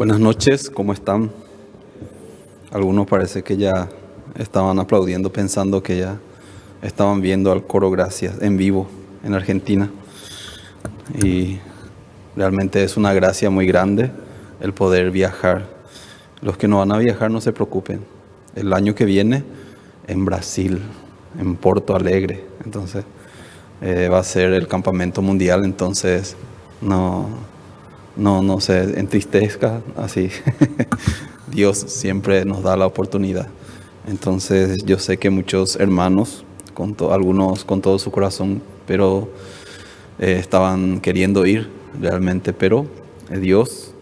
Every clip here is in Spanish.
Buenas noches, ¿cómo están? Algunos parece que ya estaban aplaudiendo pensando que ya estaban viendo al Coro Gracias en vivo en Argentina. Y realmente es una gracia muy grande el poder viajar. Los que no van a viajar no se preocupen. El año que viene en Brasil, en Porto Alegre, entonces va a ser el campamento mundial, entonces no se entristezca así. Dios siempre nos da la oportunidad. Entonces yo sé que muchos hermanos, algunos con todo su corazón, pero estaban queriendo ir realmente, pero Dios,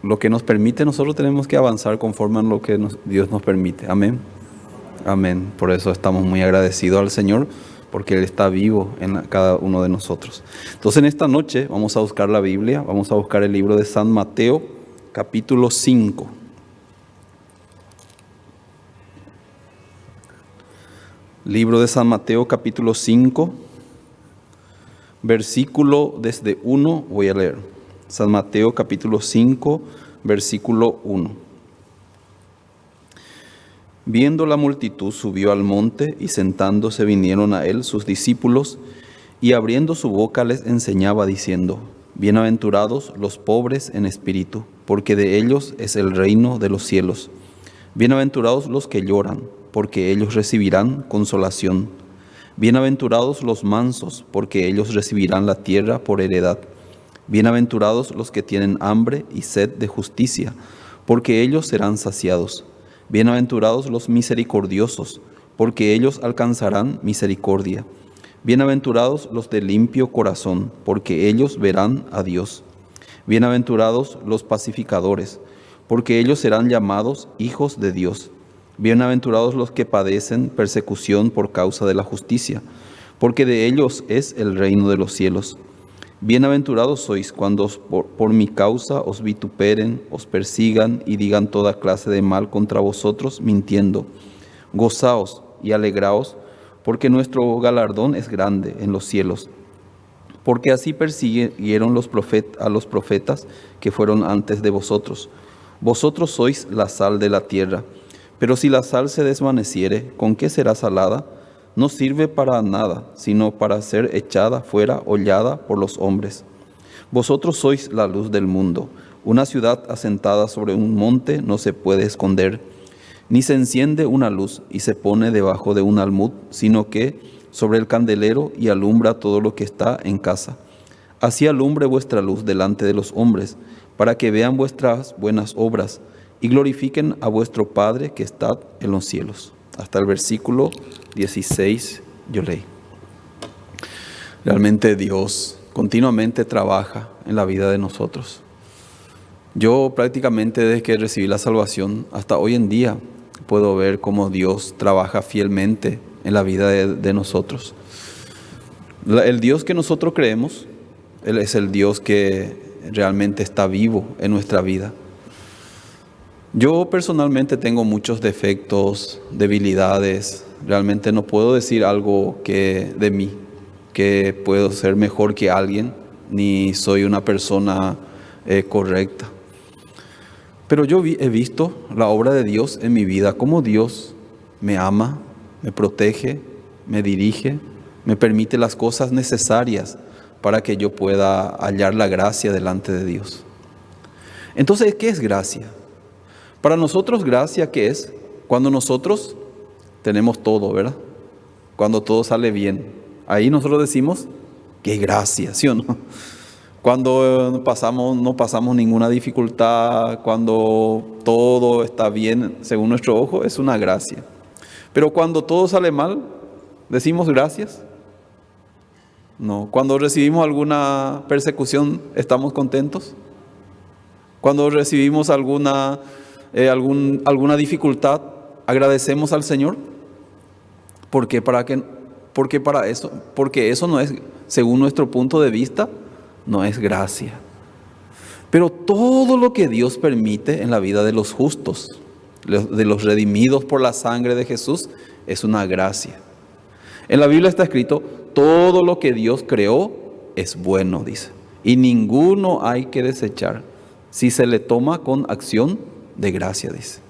lo que nos permite, nosotros tenemos que avanzar conforme a lo que Dios nos permite. Amén. Amén. Por eso estamos muy agradecidos al Señor, porque Él está vivo en cada uno de nosotros. Entonces en esta noche vamos a buscar la Biblia, vamos a buscar el libro de San Mateo, capítulo 5. Libro de San Mateo, capítulo 5, versículo desde 1, voy a leer. San Mateo, capítulo 5, versículo 1. Viendo la multitud, subió al monte, y sentándose vinieron a él sus discípulos, y abriendo su boca les enseñaba diciendo: Bienaventurados los pobres en espíritu, porque de ellos es el reino de los cielos. Bienaventurados los que lloran, porque ellos recibirán consolación. Bienaventurados los mansos, porque ellos recibirán la tierra por heredad. Bienaventurados los que tienen hambre y sed de justicia, porque ellos serán saciados. Bienaventurados los misericordiosos, porque ellos alcanzarán misericordia. Bienaventurados los de limpio corazón, porque ellos verán a Dios. Bienaventurados los pacificadores, porque ellos serán llamados hijos de Dios. Bienaventurados los que padecen persecución por causa de la justicia, porque de ellos es el reino de los cielos. Bienaventurados sois cuando por mi causa os vituperen, os persigan y digan toda clase de mal contra vosotros, mintiendo. Gozaos y alegraos, porque nuestro galardón es grande en los cielos. Porque así persiguieron a los profetas que fueron antes de vosotros. Vosotros sois la sal de la tierra, pero si la sal se desvaneciere, ¿con qué será salada? No sirve para nada, sino para ser echada fuera, hollada por los hombres. Vosotros sois la luz del mundo. Una ciudad asentada sobre un monte no se puede esconder, ni se enciende una luz y se pone debajo de un almud, sino que sobre el candelero y alumbra todo lo que está en casa. Así alumbre vuestra luz delante de los hombres, para que vean vuestras buenas obras y glorifiquen a vuestro Padre que está en los cielos. Hasta el versículo 16 yo leí. Realmente Dios continuamente trabaja en la vida de nosotros. Yo prácticamente desde que recibí la salvación hasta hoy en día puedo ver cómo Dios trabaja fielmente en la vida de nosotros. El Dios que nosotros creemos, Él es el Dios que realmente está vivo en nuestra vida. Yo personalmente tengo muchos defectos, debilidades. Realmente no puedo decir algo de mí, que puedo ser mejor que alguien, ni soy una persona correcta. Pero yo he visto la obra de Dios en mi vida, cómo Dios me ama, me protege, me dirige, me permite las cosas necesarias para que yo pueda hallar la gracia delante de Dios. Entonces, ¿qué es gracia? Para nosotros gracia, ¿qué es? Cuando nosotros tenemos todo, ¿verdad? Cuando todo sale bien. Ahí nosotros decimos, ¡qué gracia!, ¿sí o no? Cuando no pasamos ninguna dificultad, cuando todo está bien según nuestro ojo, es una gracia. Pero cuando todo sale mal, ¿decimos gracias? No. Cuando recibimos alguna persecución, ¿estamos contentos? Cuando recibimos alguna dificultad, ¿agradecemos al Señor? Porque eso no es, según nuestro punto de vista, no es gracia. Pero todo lo que Dios permite en la vida de los justos, de los redimidos por la sangre de Jesús, es una gracia. En la Biblia está escrito, todo lo que Dios creó es bueno, dice, y ninguno hay que desechar. si se le toma con acción de gracia, dice.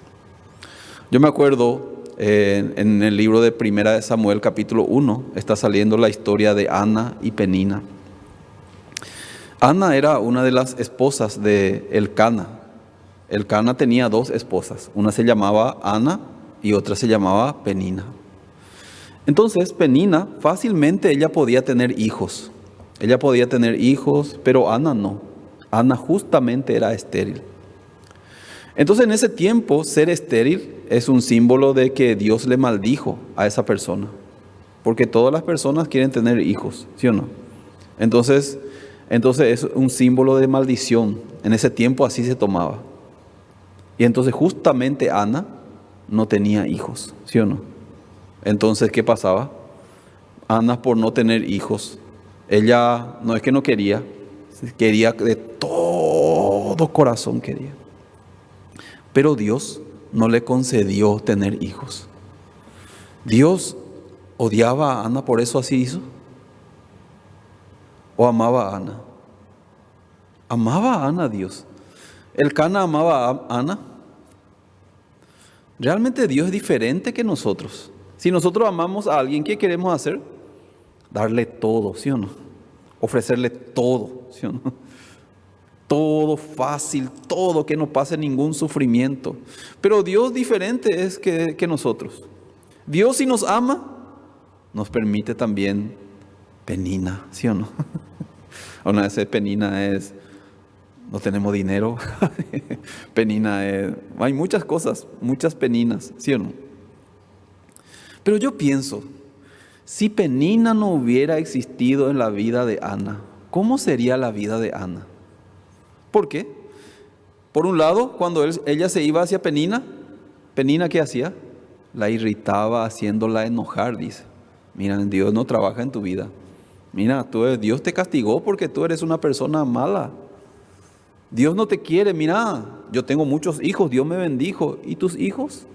Yo me acuerdo en el libro de Primera de Samuel, capítulo 1, está saliendo la historia de Ana y Penina. Ana era una de las esposas de Elcana. Elcana tenía dos esposas, una se llamaba Ana y otra se llamaba Penina. Entonces Penina fácilmente ella podía tener hijos. Ella podía tener hijos, pero Ana no. Ana justamente era estéril. Entonces en ese tiempo ser estéril es un símbolo de que Dios le maldijo a esa persona. Porque todas las personas quieren tener hijos, ¿sí o no? Entonces es un símbolo de maldición. En ese tiempo así se tomaba. Y entonces justamente Ana no tenía hijos, ¿sí o no? Entonces, ¿qué pasaba? Ana, por no tener hijos, ella no es que no quería, quería de todo corazón quería. Pero Dios no le concedió tener hijos. Dios odiaba a Ana, por eso así hizo. ¿O amaba a Ana? Amaba a Ana Dios. ¿Elcana amaba a Ana? Realmente Dios es diferente que nosotros. Si nosotros amamos a alguien, ¿qué queremos hacer? Darle todo, ¿sí o no? Ofrecerle todo, ¿sí o no? Todo fácil, todo, que no pase ningún sufrimiento. Pero Dios diferente es que nosotros. Dios, si nos ama, nos permite también penina, ¿sí o no? Una vez penina es, no tenemos dinero. Penina es, hay muchas cosas, muchas peninas, ¿sí o no? Pero yo pienso, si Penina no hubiera existido en la vida de Ana, ¿cómo sería la vida de Ana? ¿Por qué? Por un lado, cuando ella se iba hacia Penina, ¿Penina qué hacía? La irritaba haciéndola enojar, dice. Mira, Dios no trabaja en tu vida. Mira, Dios te castigó porque tú eres una persona mala. Dios no te quiere. Mira, yo tengo muchos hijos, Dios me bendijo. ¿Y tus hijos?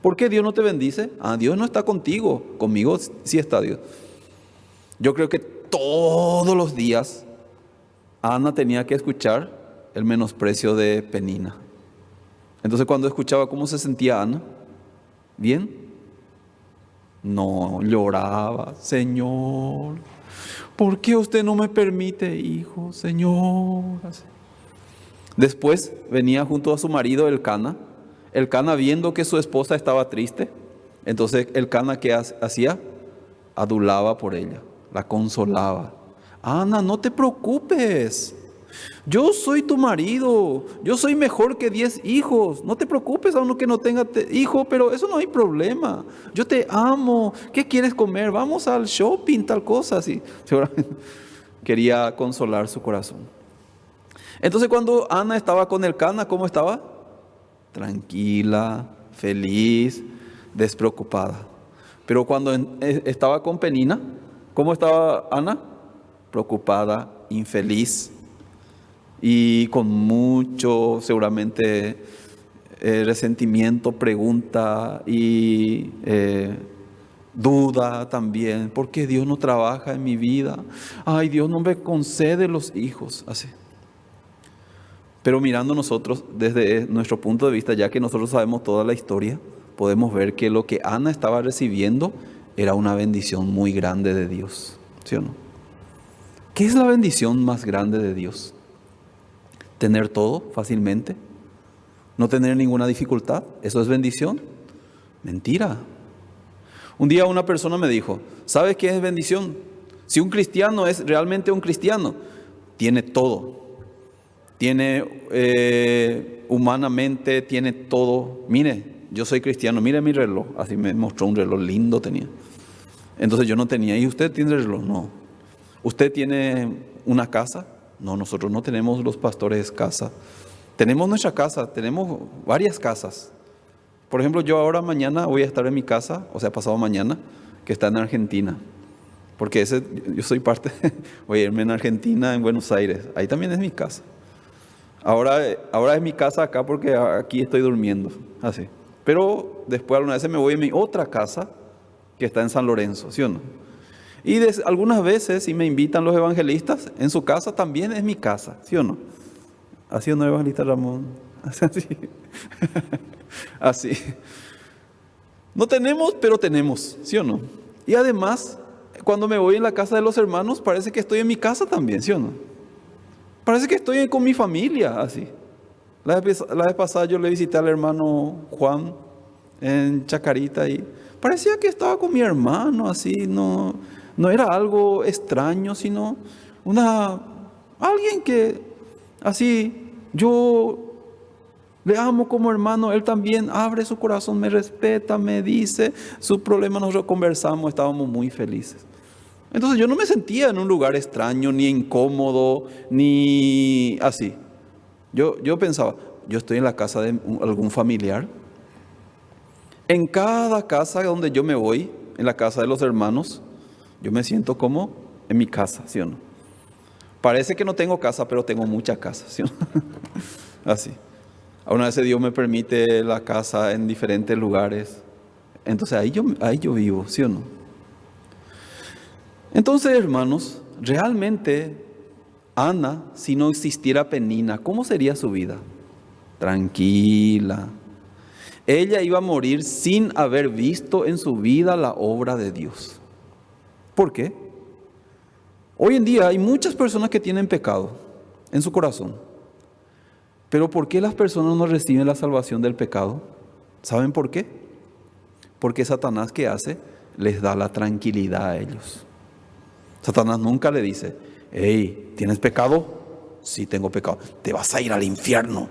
¿Por qué Dios no te bendice? Dios no está contigo. Conmigo sí está Dios. Yo creo que todos los días Ana tenía que escuchar el menosprecio de Penina. Entonces cuando escuchaba, ¿cómo se sentía Ana? ¿Bien? No, lloraba. Señor, ¿por qué usted no me permite, hijo? Señor. Después venía junto a su marido Elcana. Elcana, viendo que su esposa estaba triste, entonces Elcana, ¿qué hacía? Adulaba por ella, la consolaba. Ana, no te preocupes. Yo soy tu marido, yo soy mejor que 10 hijos. No te preocupes a uno que no tenga hijo, pero eso no hay problema. Yo te amo. ¿Qué quieres comer? Vamos al shopping, tal cosa. Así. Quería consolar su corazón. Entonces cuando Ana estaba con Elcana, ¿cómo estaba? Tranquila, feliz, despreocupada. Pero cuando estaba con Penina, ¿cómo estaba Ana? Preocupada, infeliz y con mucho, seguramente, resentimiento, pregunta y duda también. ¿Por qué Dios no trabaja en mi vida? Ay, Dios no me concede los hijos, así. Pero mirando nosotros desde nuestro punto de vista, ya que nosotros sabemos toda la historia, podemos ver que lo que Ana estaba recibiendo era una bendición muy grande de Dios, ¿sí o no? ¿Qué es la bendición más grande de Dios? ¿Tener todo fácilmente? ¿No tener ninguna dificultad? ¿Eso es bendición? Mentira. Un día una persona me dijo, ¿sabes qué es bendición? Si un cristiano es realmente un cristiano, tiene todo. Tiene humanamente, tiene todo. Mire, yo soy cristiano, mire mi reloj. Así me mostró un reloj lindo tenía. Entonces yo no tenía. ¿Y usted tiene reloj? No. ¿Usted tiene una casa? No, nosotros no tenemos, los pastores, casa. Tenemos nuestra casa, tenemos varias casas. Por ejemplo, yo ahora mañana voy a estar en mi casa, o sea, pasado mañana, que está en Argentina. Porque yo soy parte, voy a irme en Argentina, en Buenos Aires. Ahí también es mi casa. Ahora es mi casa acá porque aquí estoy durmiendo, así. Pero después algunas veces me voy a mi otra casa que está en San Lorenzo, ¿sí o no? Y algunas veces si me invitan los evangelistas, en su casa también es mi casa, ¿sí o no? ¿Así o no, evangelista Ramón? Así. Así. No tenemos, pero tenemos, ¿sí o no? Y además, cuando me voy en la casa de los hermanos, parece que estoy en mi casa también, ¿sí o no? Parece que estoy con mi familia, así. La vez pasada yo le visité al hermano Juan en Chacarita y parecía que estaba con mi hermano, así, no era algo extraño, sino alguien que, así, yo le amo como hermano, él también abre su corazón, me respeta, me dice sus problemas, nosotros conversamos, estábamos muy felices. Entonces yo no me sentía en un lugar extraño, ni incómodo, ni así. Yo pensaba, yo estoy en la casa de algún familiar. En cada casa donde yo me voy, en la casa de los hermanos, yo me siento como en mi casa, ¿sí o no? Parece que no tengo casa, pero tengo mucha casa, ¿sí o no? Así. Una vez Dios me permite la casa en diferentes lugares. Entonces ahí yo vivo, ¿sí o no? Entonces, hermanos, realmente Ana, si no existiera Penina, ¿cómo sería su vida? Tranquila. Ella iba a morir sin haber visto en su vida la obra de Dios. ¿Por qué? Hoy en día hay muchas personas que tienen pecado en su corazón. Pero ¿por qué las personas no reciben la salvación del pecado? ¿Saben por qué? Porque Satanás, ¿qué hace? Les da la tranquilidad a ellos. Satanás nunca le dice, hey, ¿tienes pecado? Sí, tengo pecado. Te vas a ir al infierno.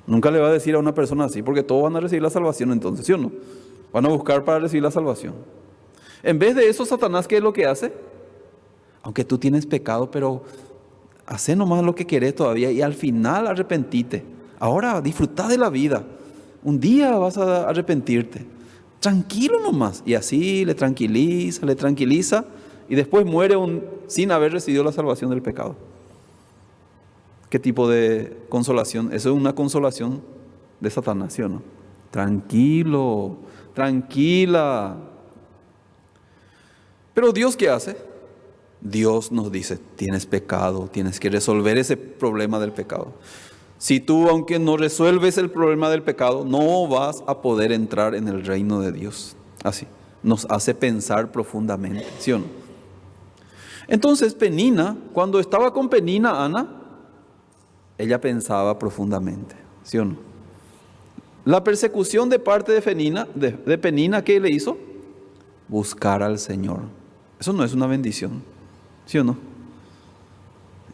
Nunca le va a decir a una persona así, porque todos van a recibir la salvación entonces, ¿sí o no? Van a buscar para recibir la salvación. En vez de eso, Satanás, ¿qué es lo que hace? Aunque tú tienes pecado, pero hacé nomás lo que querés todavía y al final arrepentite. Ahora disfruta de la vida. Un día vas a arrepentirte. Tranquilo nomás. Y así le tranquiliza y después muere sin haber recibido la salvación del pecado. ¿Qué tipo de consolación? Eso es una consolación de Satanás, ¿sí o no? Tranquilo, tranquila. Pero Dios, ¿qué hace? Dios nos dice, tienes pecado, tienes que resolver ese problema del pecado. Si tú, aunque no resuelves el problema del pecado, no vas a poder entrar en el reino de Dios. Así, nos hace pensar profundamente, ¿sí o no? Entonces Penina, cuando estaba con Penina, Ana, ella pensaba profundamente, ¿sí o no? La persecución de parte de Penina, ¿qué le hizo? Buscar al Señor. Eso no es una bendición, ¿sí o no?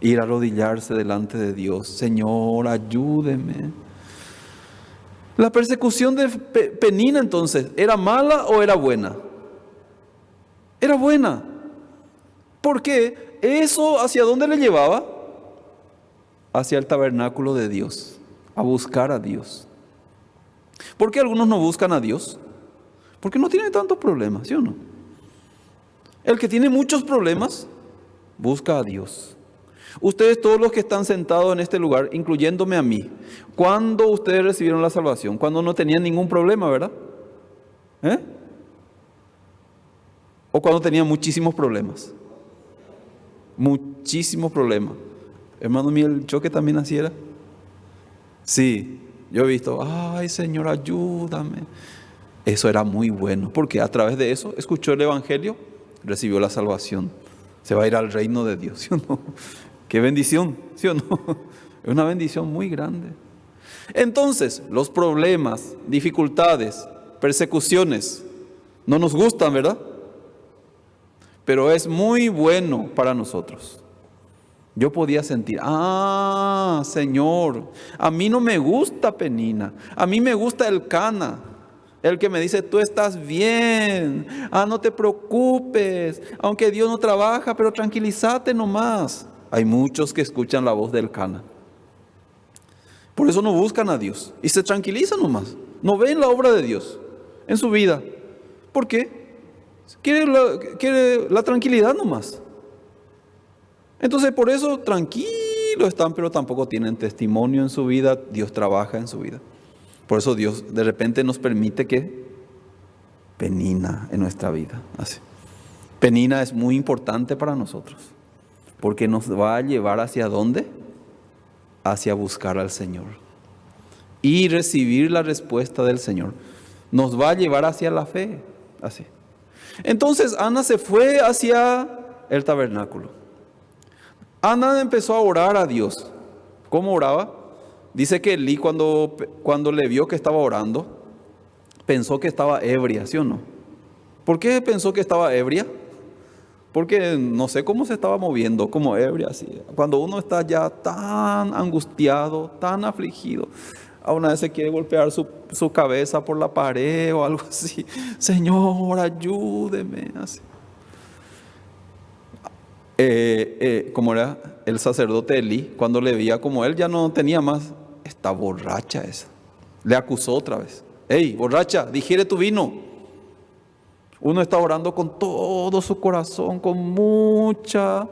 Ir a arrodillarse delante de Dios. Señor, ayúdeme. La persecución de Penina entonces, ¿era mala o era buena? Era buena. ¿Por qué? Eso, ¿hacia dónde le llevaba? Hacia el tabernáculo de Dios, a buscar a Dios. ¿Por qué algunos no buscan a Dios? Porque no tienen tantos problemas, ¿sí o no? El que tiene muchos problemas, busca a Dios. Ustedes todos los que están sentados en este lugar, incluyéndome a mí, ¿cuándo ustedes recibieron la salvación? Cuando no tenían ningún problema, ¿verdad? ¿O cuando tenían muchísimos problemas? Muchísimos problemas. Hermano mío, el choque también así era. Sí, yo he visto, ay Señor, ayúdame. Eso era muy bueno, porque a través de eso escuchó el Evangelio, recibió la salvación. Se va a ir al reino de Dios, ¿sí o no? Qué bendición, ¿sí o no? Es una bendición muy grande. Entonces, los problemas, dificultades, persecuciones, no nos gustan, ¿verdad? Pero es muy bueno para nosotros. Yo podía sentir, Señor, a mí no me gusta Penina, a mí me gusta el Cana, el que me dice, tú estás bien, no te preocupes, aunque Dios no trabaja, pero tranquilízate nomás. Hay muchos que escuchan la voz del Cana. Por eso no buscan a Dios y se tranquilizan nomás, no ven la obra de Dios en su vida. ¿Por qué? Quiere la tranquilidad nomás. Entonces por eso tranquilos están, pero tampoco tienen testimonio en su vida. Dios trabaja en su vida. Por eso Dios de repente nos permite que Penina en nuestra vida. Así. Penina es muy importante para nosotros, porque nos va a llevar hacia ¿dónde? hacia buscar al Señor y recibir la respuesta del Señor. Nos va a llevar hacia la fe. Así. Entonces Ana se fue hacia el tabernáculo. Ana empezó a orar a Dios. ¿Cómo oraba? Dice que Elí cuando le vio que estaba orando, pensó que estaba ebria, ¿sí o no? ¿Por qué pensó que estaba ebria? Porque no sé cómo se estaba moviendo, como ebria, así. Cuando uno está ya tan angustiado, tan afligido, a una vez se quiere golpear su cabeza por la pared o algo así. Señor, ayúdeme, así. Como era el sacerdote Elí, cuando le veía como él ya no tenía más, está borracha esa. Le acusó otra vez. Hey, borracha, digiere tu vino. Uno está orando con todo su corazón, con mucha,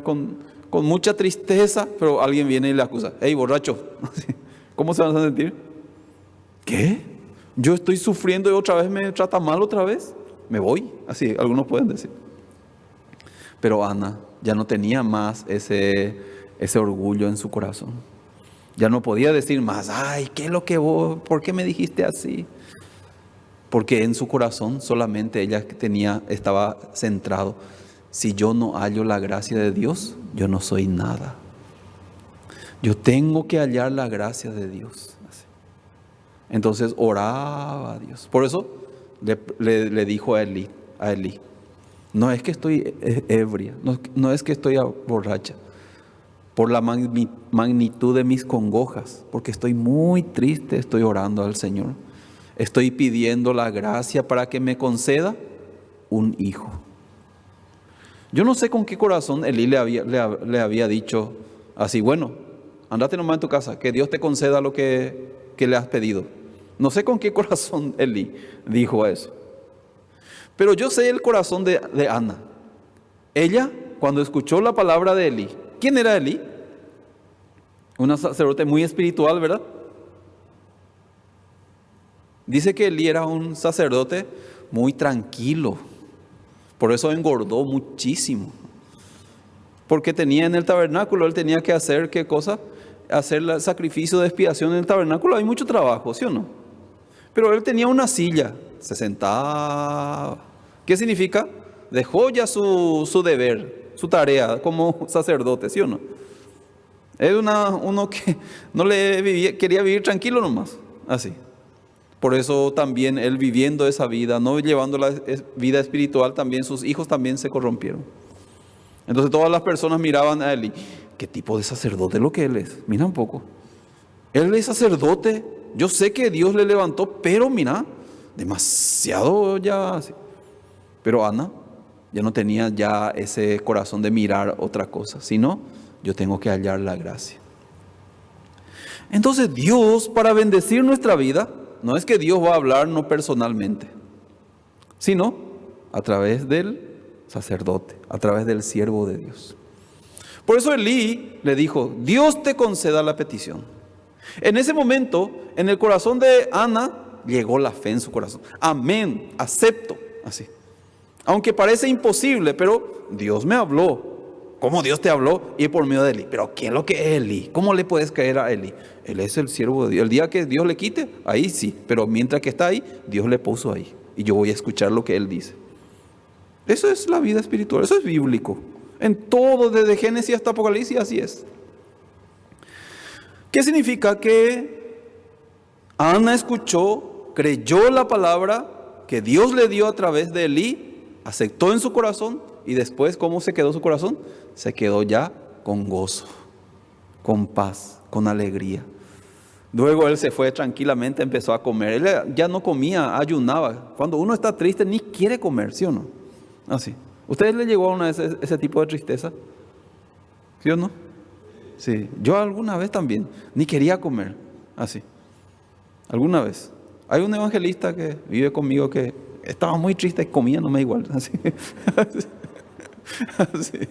con mucha tristeza, pero alguien viene y le acusa. Hey, borracho, ¿cómo se van a sentir? ¿Qué? Yo estoy sufriendo y otra vez me trata mal otra vez. Me voy, así algunos pueden decir. Pero Ana ya no tenía más ese orgullo en su corazón. Ya no podía decir más, ay, ¿qué es lo que vos? ¿Por qué me dijiste así? Porque en su corazón solamente ella estaba centrado. Si yo no hallo la gracia de Dios, yo no soy nada. Yo tengo que hallar la gracia de Dios. Entonces oraba a Dios. Por eso le dijo a Elí, no es que estoy ebria, no es que estoy borracha, por la magnitud de mis congojas, porque estoy muy triste, estoy orando al Señor. Estoy pidiendo la gracia para que me conceda un hijo. Yo no sé con qué corazón Elí le había dicho así, bueno, andate nomás en tu casa, que Dios te conceda lo que le has pedido. No sé con qué corazón Elí dijo eso. Pero yo sé el corazón de Ana. Ella, cuando escuchó la palabra de Elí, ¿quién era Elí? Un sacerdote muy espiritual, ¿verdad? Dice que Elí era un sacerdote muy tranquilo. Por eso engordó muchísimo. Porque tenía en el tabernáculo, él tenía que hacer, ¿qué cosa? Hacer el sacrificio de expiación en el tabernáculo. Hay mucho trabajo, ¿sí o no? Pero él tenía una silla, se sentaba. ¿Qué significa? Dejó ya su deber, su tarea como sacerdote, ¿sí o no? Era uno que no quería vivir tranquilo nomás, así. Por eso también él viviendo esa vida, no llevando la vida espiritual, también sus hijos también se corrompieron. Entonces todas las personas miraban a él y, ¿qué tipo de sacerdote es lo que él es? Mira un poco. Él es sacerdote. Yo sé que Dios le levantó, pero mira, demasiado ya así. Pero Ana ya no tenía ya ese corazón de mirar otra cosa, sino yo tengo que hallar la gracia. Entonces Dios, para bendecir nuestra vida, no es que Dios va a hablarnos personalmente, sino a través del sacerdote, a través del siervo de Dios. Por eso Elí le dijo, Dios te conceda la petición. En ese momento, en el corazón de Ana, llegó la fe en su corazón. Amén, acepto, así. Aunque parece imposible, pero Dios me habló. ¿Cómo Dios te habló? Y por medio de Elí. ¿Pero qué es lo que es Elí? ¿Cómo le puedes creer a Elí? Él es el siervo de Dios. El día que Dios le quite, ahí sí. Pero mientras que está ahí, Dios le puso ahí. Y yo voy a escuchar lo que Él dice. Eso es la vida espiritual. Eso es bíblico. En todo, desde Génesis hasta Apocalipsis, así es. ¿Qué significa? Que Ana escuchó, creyó la palabra que Dios le dio a través de Elí, aceptó en su corazón y después, ¿cómo se quedó su corazón? Se quedó ya con gozo, con paz, con alegría. Luego él se fue tranquilamente, empezó a comer. Él ya no comía, ayunaba. Cuando uno está triste ni quiere comer, ¿sí o no? Así. ¿Ustedes le llegó a una vez ese tipo de tristeza? ¿Sí o no? Sí. Yo alguna vez también ni quería comer, así. Alguna vez. Hay un evangelista que vive conmigo que estaba muy triste y comía nomás igual, así. Así.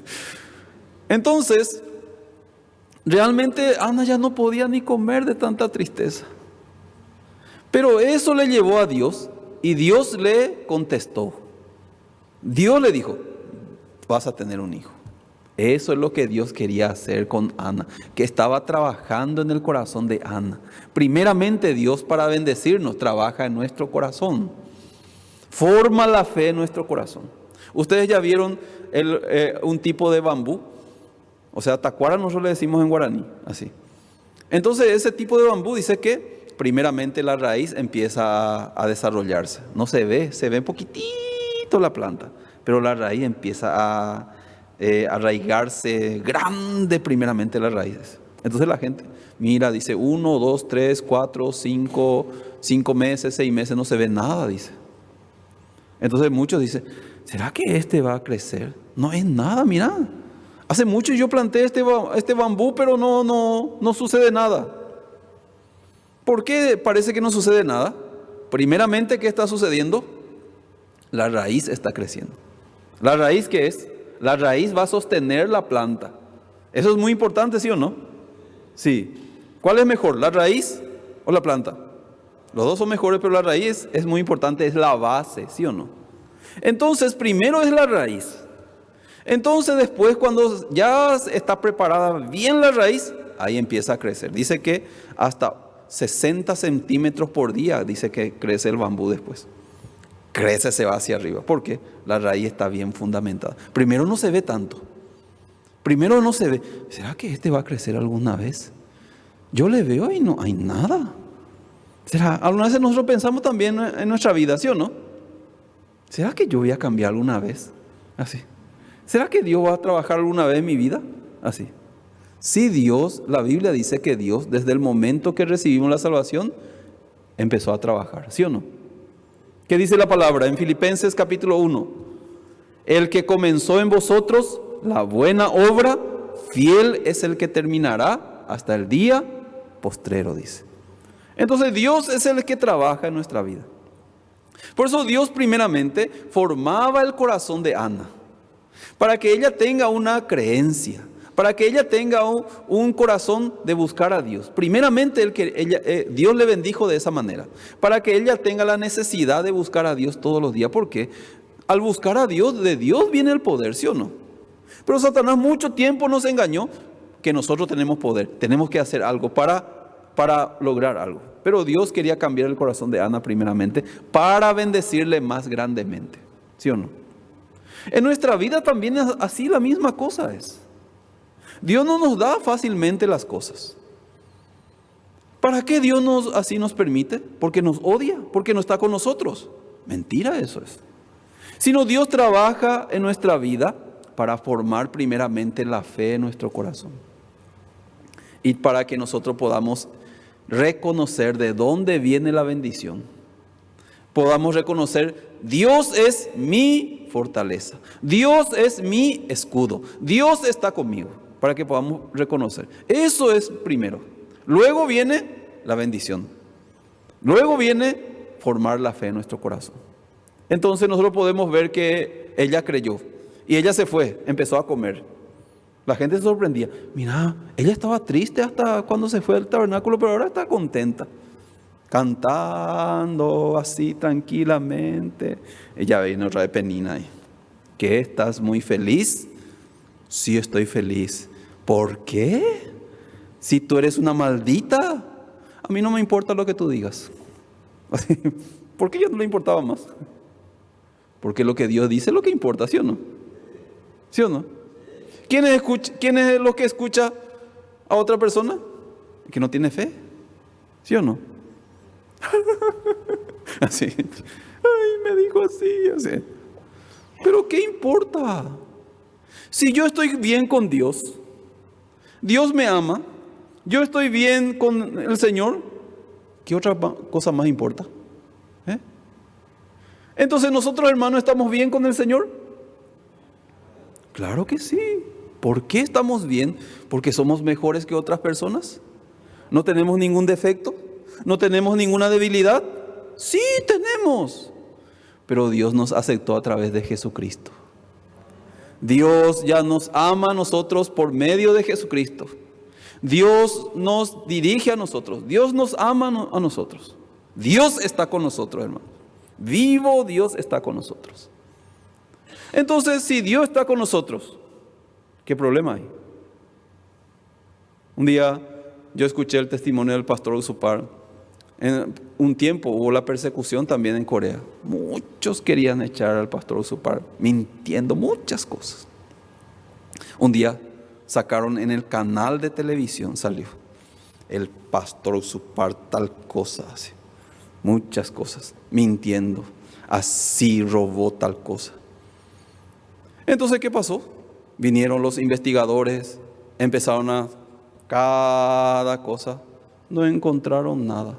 Entonces, realmente Ana ya no podía ni comer de tanta tristeza. Pero eso le llevó a Dios y Dios le contestó. Dios le dijo, vas a tener un hijo. Eso es lo que Dios quería hacer con Ana, que estaba trabajando en el corazón de Ana. Primeramente Dios, para bendecirnos, trabaja en nuestro corazón. Forma la fe en nuestro corazón. Ustedes ya vieron un tipo de bambú. O sea, tacuara nosotros le decimos en guaraní, así. Entonces ese tipo de bambú dice que primeramente la raíz empieza a desarrollarse. No se ve poquitito la planta, pero la raíz empieza a arraigarse grande primeramente las raíces. Entonces la gente mira, dice 1, 2, 3, 4, 5 meses, 6 meses, no se ve nada, dice. Entonces muchos dicen, ¿será que este va a crecer? No es nada, mira. Hace mucho yo planté este bambú, pero no sucede nada. ¿Por qué parece que no sucede nada? Primeramente, ¿qué está sucediendo? La raíz está creciendo. ¿La raíz qué es? La raíz va a sostener la planta. Eso es muy importante, ¿sí o no? Sí. ¿Cuál es mejor, la raíz o la planta? Los dos son mejores, pero la raíz es muy importante, es la base, ¿sí o no? Entonces, primero es la raíz. Entonces, después, cuando ya está preparada bien la raíz, ahí empieza a crecer. Dice que hasta 60 centímetros por día, dice que crece el bambú después. Crece, se va hacia arriba, porque la raíz está bien fundamentada. Primero no se ve tanto. Primero no se ve. ¿Será que este va a crecer alguna vez? Yo le veo y no hay nada. ¿Será? Algunas veces nosotros pensamos también en nuestra vida, ¿sí o no? ¿Será que yo voy a cambiar alguna vez? Así. ¿Será que Dios va a trabajar alguna vez en mi vida? Así. Sí, Dios, la Biblia dice que Dios, desde el momento que recibimos la salvación, empezó a trabajar, ¿sí o no? ¿Qué dice la palabra en Filipenses capítulo 1? El que comenzó en vosotros la buena obra, fiel es el que terminará hasta el día postrero, dice. Entonces Dios es el que trabaja en nuestra vida. Por eso Dios primeramente formaba el corazón de Ana, para que ella tenga una creencia, para que ella tenga un corazón de buscar a Dios. Primeramente Dios le bendijo de esa manera, para que ella tenga la necesidad de buscar a Dios todos los días. ¿Por qué? Al buscar a Dios, de Dios viene el poder, ¿sí o no? Pero Satanás mucho tiempo nos engañó que nosotros tenemos poder, tenemos que hacer algo para lograr algo. Pero Dios quería cambiar el corazón de Ana primeramente para bendecirle más grandemente, ¿sí o no? En nuestra vida también es así, la misma cosa es. Dios no nos da fácilmente las cosas. ¿Para qué Dios así nos permite? Porque nos odia, porque no está con nosotros. Mentira eso es. Sino Dios trabaja en nuestra vida para formar primeramente la fe en nuestro corazón. Y para que nosotros podamos reconocer de dónde viene la bendición. Podamos reconocer, Dios es mi fortaleza. Dios es mi escudo. Dios está conmigo. Para que podamos reconocer. Eso es primero. Luego viene la bendición. Luego viene formar la fe en nuestro corazón. Entonces nosotros podemos ver que ella creyó. Y ella se fue, empezó a comer. La gente se sorprendía. Mira, ella estaba triste hasta cuando se fue al tabernáculo, pero ahora está contenta. Cantando así tranquilamente. Ella viene otra vez Penina ahí. ¿Qué? ¿Estás muy feliz? Sí, estoy feliz. ¿Por qué? Si tú eres una maldita, a mí no me importa lo que tú digas. ¿Por qué yo no le importaba más? Porque lo que Dios dice es lo que importa, ¿sí o no? ¿Sí o no? ¿Quién es lo que escucha a otra persona? Que no tiene fe, ¿sí o no? Así. Ay, me dijo así. Pero ¿qué importa? Si yo estoy bien con Dios, Dios me ama, yo estoy bien con el Señor, ¿qué otra cosa más importa? Entonces nosotros, hermanos, ¿estamos bien con el Señor? Claro que sí. ¿Por qué estamos bien? ¿Porque somos mejores que otras personas? ¿No tenemos ningún defecto? ¿No tenemos ninguna debilidad? Sí, tenemos. Pero Dios nos aceptó a través de Jesucristo. Dios ya nos ama a nosotros por medio de Jesucristo. Dios nos dirige a nosotros. Dios nos ama a nosotros. Dios está con nosotros, hermano. Vivo Dios está con nosotros. Entonces, si Dios está con nosotros, ¿Qué problema hay? Un día yo escuché el testimonio del pastor Usupar. En un tiempo hubo la persecución también en Corea. Muchos querían echar al pastor Usupar, mintiendo muchas cosas. Un día sacaron en el canal de televisión, salió el pastor Usupar tal cosa, así, muchas cosas, mintiendo, así robó tal cosa. Entonces, ¿qué pasó? Vinieron los investigadores, empezaron a cada cosa, no encontraron nada.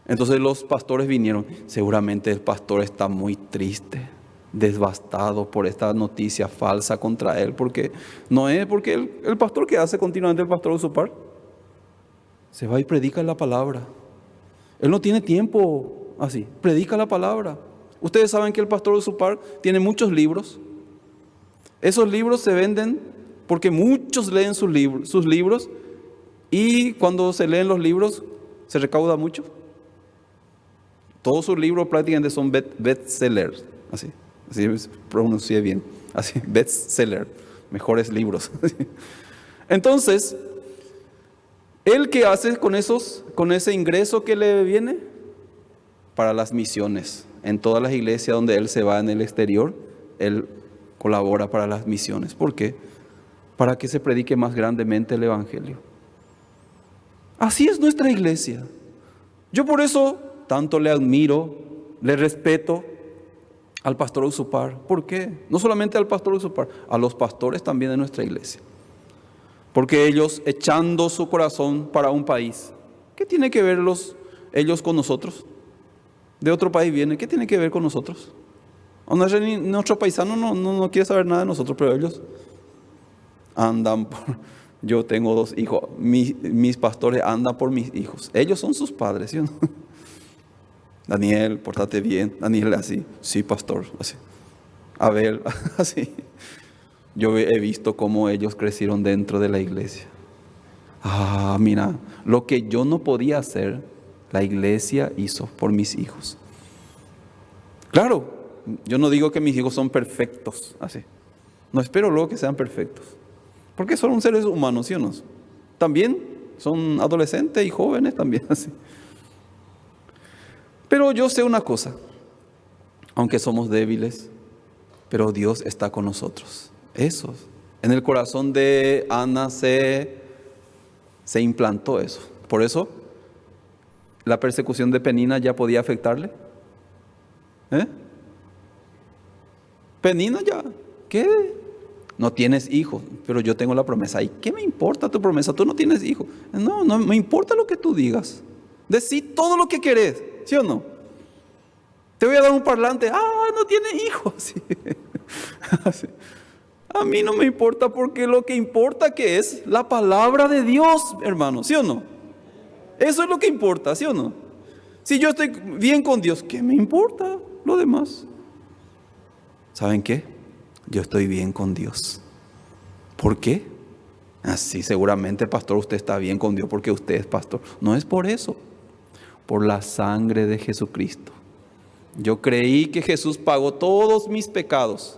Entonces los pastores vinieron. Seguramente el pastor está muy triste, devastado por esta noticia falsa contra él, porque no es porque el pastor que hace continuamente el pastor Usupar se va y predica la palabra. Él no tiene tiempo así, predica la palabra. Ustedes saben que el pastor Usupar tiene muchos libros. Esos libros se venden porque muchos leen sus libros, y cuando se leen los libros se recauda mucho. Todos sus libros prácticamente son bestsellers, así pronuncié bien, así, bestseller, mejores libros. Entonces, ¿él qué hace con ese ingreso que le viene? Para las misiones. En todas las iglesias donde él se va en el exterior, él colabora para las misiones. ¿Por qué? Para que se predique más grandemente el evangelio. Así es nuestra iglesia. Yo por eso tanto le admiro, le respeto al pastor Usupar. ¿Por qué? No solamente al pastor Usupar, a los pastores también de nuestra iglesia. Porque ellos, echando su corazón para un país, ¿qué tiene que ver ellos con nosotros? De otro país vienen, ¿qué tiene que ver con nosotros? Nuestro paisano no quiere saber nada de nosotros, pero ellos andan por... Yo tengo 2 hijos, mis pastores andan por mis hijos. Ellos son sus padres, ¿sí o no? Daniel, pórtate bien. Daniel, así, sí, pastor, así. Abel, así. Yo he visto cómo ellos crecieron dentro de la iglesia. Mira, lo que yo no podía hacer, la iglesia hizo por mis hijos. Claro, yo no digo que mis hijos son perfectos, así. No espero luego que sean perfectos. Porque son seres humanos, ¿sí o no? También son adolescentes y jóvenes también, así. Pero yo sé una cosa, aunque somos débiles, pero Dios está con nosotros. Eso, en el corazón de Ana se implantó eso. Por eso, la persecución de Penina ya podía afectarle. Penina ya, ¿qué? No tienes hijos, pero yo tengo la promesa. ¿Y qué me importa tu promesa? Tú no tienes hijos. No me importa lo que tú digas. Decí todo lo que querés, ¿sí o no? Te voy a dar un parlante. No tiene hijos. Sí. Así. A mí no me importa, porque lo que importa que es la palabra de Dios, hermano, ¿sí o no? Eso es lo que importa, ¿sí o no? Si yo estoy bien con Dios, ¿qué me importa lo demás? ¿Saben qué? Yo estoy bien con Dios. ¿Por qué? Así seguramente, pastor, usted está bien con Dios porque usted es pastor. No es por eso, por la sangre de Jesucristo. Yo creí que Jesús pagó todos mis pecados.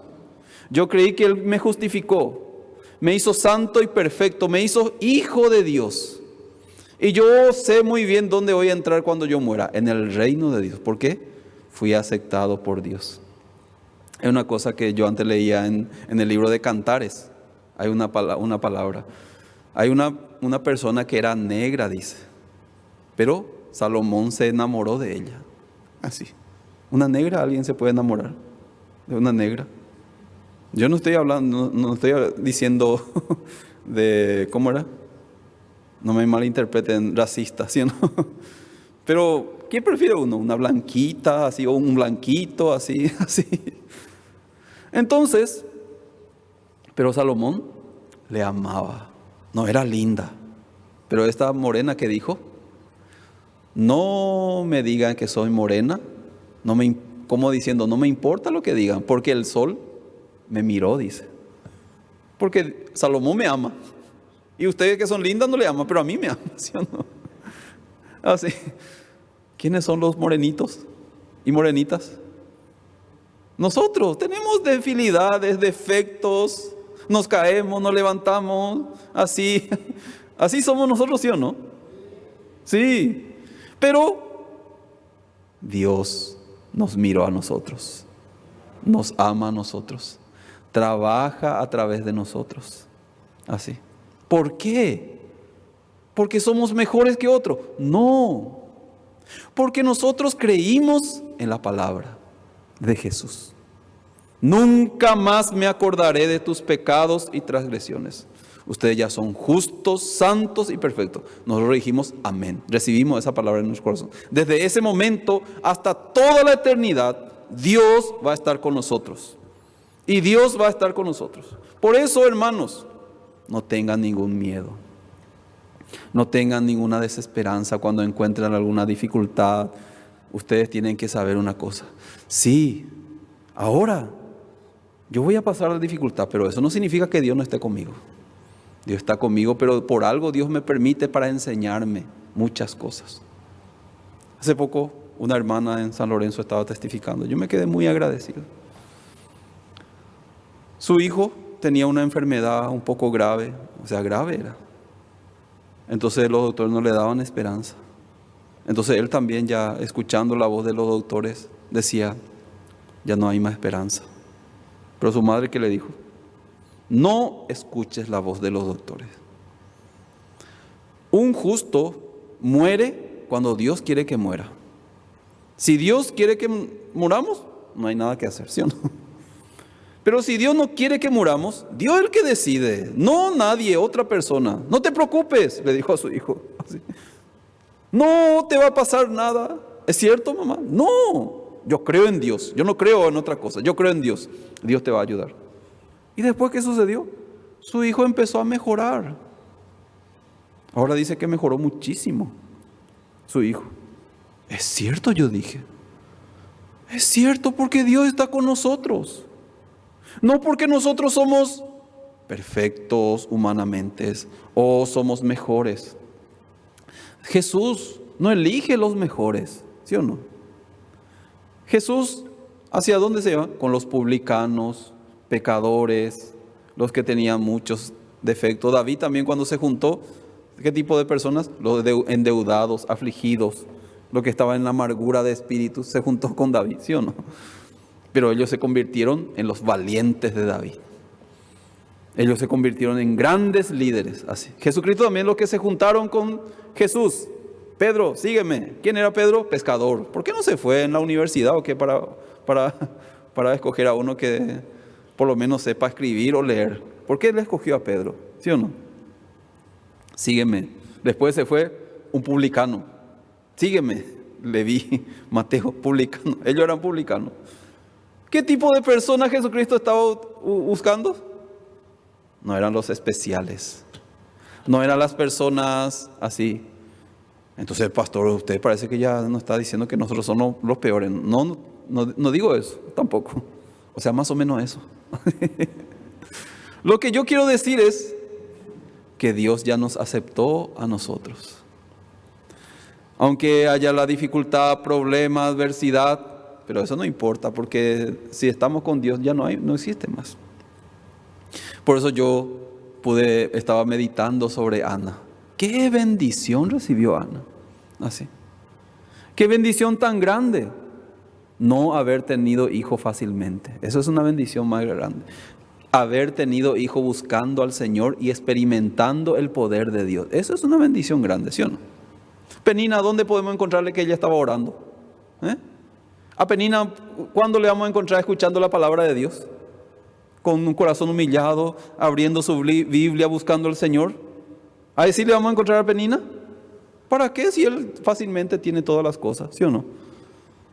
Yo creí que Él me justificó, me hizo santo y perfecto, me hizo hijo de Dios. Y yo sé muy bien dónde voy a entrar cuando yo muera, en el reino de Dios. ¿Por qué? Fui aceptado por Dios. Es una cosa que yo antes leía en el libro de Cantares. Hay una palabra. Hay una persona que era negra, dice. Pero Salomón se enamoró de ella. Así. ¿Una negra? ¿Alguien se puede enamorar de una negra? Yo no estoy hablando, no estoy diciendo de... ¿Cómo era? No me malinterpreten, racista, ¿sí o no? Pero, ¿qué prefiere uno? ¿Una blanquita, así, o un blanquito, así, así? Entonces, pero Salomón le amaba. No, era linda. Pero esta morena que dijo, no me digan que soy morena, como diciendo, no me importa lo que digan, porque el sol me miró, dice. Porque Salomón me ama. Y ustedes que son lindas no le aman, pero a mí me aman, ¿sí o no? Así. ¿Quiénes son los morenitos y morenitas? Nosotros tenemos debilidades, defectos, Nos caemos, nos levantamos, así. Así somos nosotros, ¿sí o no? Sí. Pero Dios nos miró a nosotros. Nos ama a nosotros. Trabaja a través de nosotros. Así. ¿Por qué? ¿Porque somos mejores que otros? No. Porque nosotros creímos en la palabra de Jesús. Nunca más me acordaré de tus pecados y transgresiones. Ustedes ya son justos, santos y perfectos. Nosotros dijimos amén. Recibimos esa palabra en nuestro corazón. Desde ese momento hasta toda la eternidad, Dios va a estar con nosotros. Y Dios va a estar con nosotros. Por eso, hermanos, no tengan ningún miedo. No tengan ninguna desesperanza cuando encuentren alguna dificultad. Ustedes tienen que saber una cosa. Sí, ahora yo voy a pasar la dificultad, pero eso no significa que Dios no esté conmigo. Dios está conmigo, pero por algo Dios me permite para enseñarme muchas cosas. Hace poco una hermana en San Lorenzo estaba testificando. Yo me quedé muy agradecido. Su hijo tenía una enfermedad un poco grave, o sea, grave era. Entonces los doctores no le daban esperanza. Entonces él también, ya escuchando la voz de los doctores, decía, ya no hay más esperanza. Pero su madre, ¿qué le dijo? No escuches la voz de los doctores. Un justo muere cuando Dios quiere que muera. Si Dios quiere que muramos, no hay nada que hacer, ¿sí o no? Pero si Dios no quiere que muramos, Dios es el que decide, no nadie, otra persona. No te preocupes, le dijo a su hijo. Así. No te va a pasar nada. ¿Es cierto, mamá? No, yo creo en Dios. Yo no creo en otra cosa. Yo creo en Dios. Dios te va a ayudar. ¿Y después qué sucedió? Su hijo empezó a mejorar. Ahora dice que mejoró muchísimo su hijo. Es cierto, yo dije. Es cierto, porque Dios está con nosotros. No porque nosotros somos perfectos humanamente o somos mejores. Jesús no elige los mejores, ¿sí o no? Jesús, ¿hacia dónde se iba? Con los publicanos, pecadores, los que tenían muchos defectos. David también, cuando se juntó, ¿qué tipo de personas? Los endeudados, afligidos, los que estaban en la amargura de espíritu, se juntó con David, ¿sí o no? Pero ellos se convirtieron en los valientes de David. Ellos se convirtieron en grandes líderes. Así. Jesucristo también, los que se juntaron con Jesús. Pedro, sígueme. ¿Quién era Pedro? Pescador. ¿Por qué no se fue en la universidad o qué para escoger a uno que por lo menos sepa escribir o leer? ¿Por qué le escogió a Pedro? ¿Sí o no? Sígueme. Después se fue un publicano. Sígueme. Leví, Mateo, publicano. Ellos eran publicanos. ¿Qué tipo de personas Jesucristo estaba buscando? No eran los especiales. No eran las personas así. Entonces, pastor, usted parece que ya nos está diciendo que nosotros somos los peores. No digo eso, tampoco. O sea, más o menos eso. Lo que yo quiero decir es que Dios ya nos aceptó a nosotros. Aunque haya la dificultad, problema, adversidad, pero eso no importa, porque si estamos con Dios ya no existe más. Por eso yo estaba meditando sobre Ana. ¿Qué bendición recibió Ana? Así. ¿Qué bendición tan grande? No haber tenido hijo fácilmente. Eso es una bendición más grande. Haber tenido hijo buscando al Señor y experimentando el poder de Dios. Eso es una bendición grande, ¿sí o no? Penina, ¿dónde podemos encontrarle que ella estaba orando? A Penina, ¿cuándo le vamos a encontrar escuchando la palabra de Dios? Con un corazón humillado, abriendo su Biblia, buscando al Señor. ¿Ahí sí le vamos a encontrar a Penina? ¿Para qué si él fácilmente tiene todas las cosas? ¿Sí o no?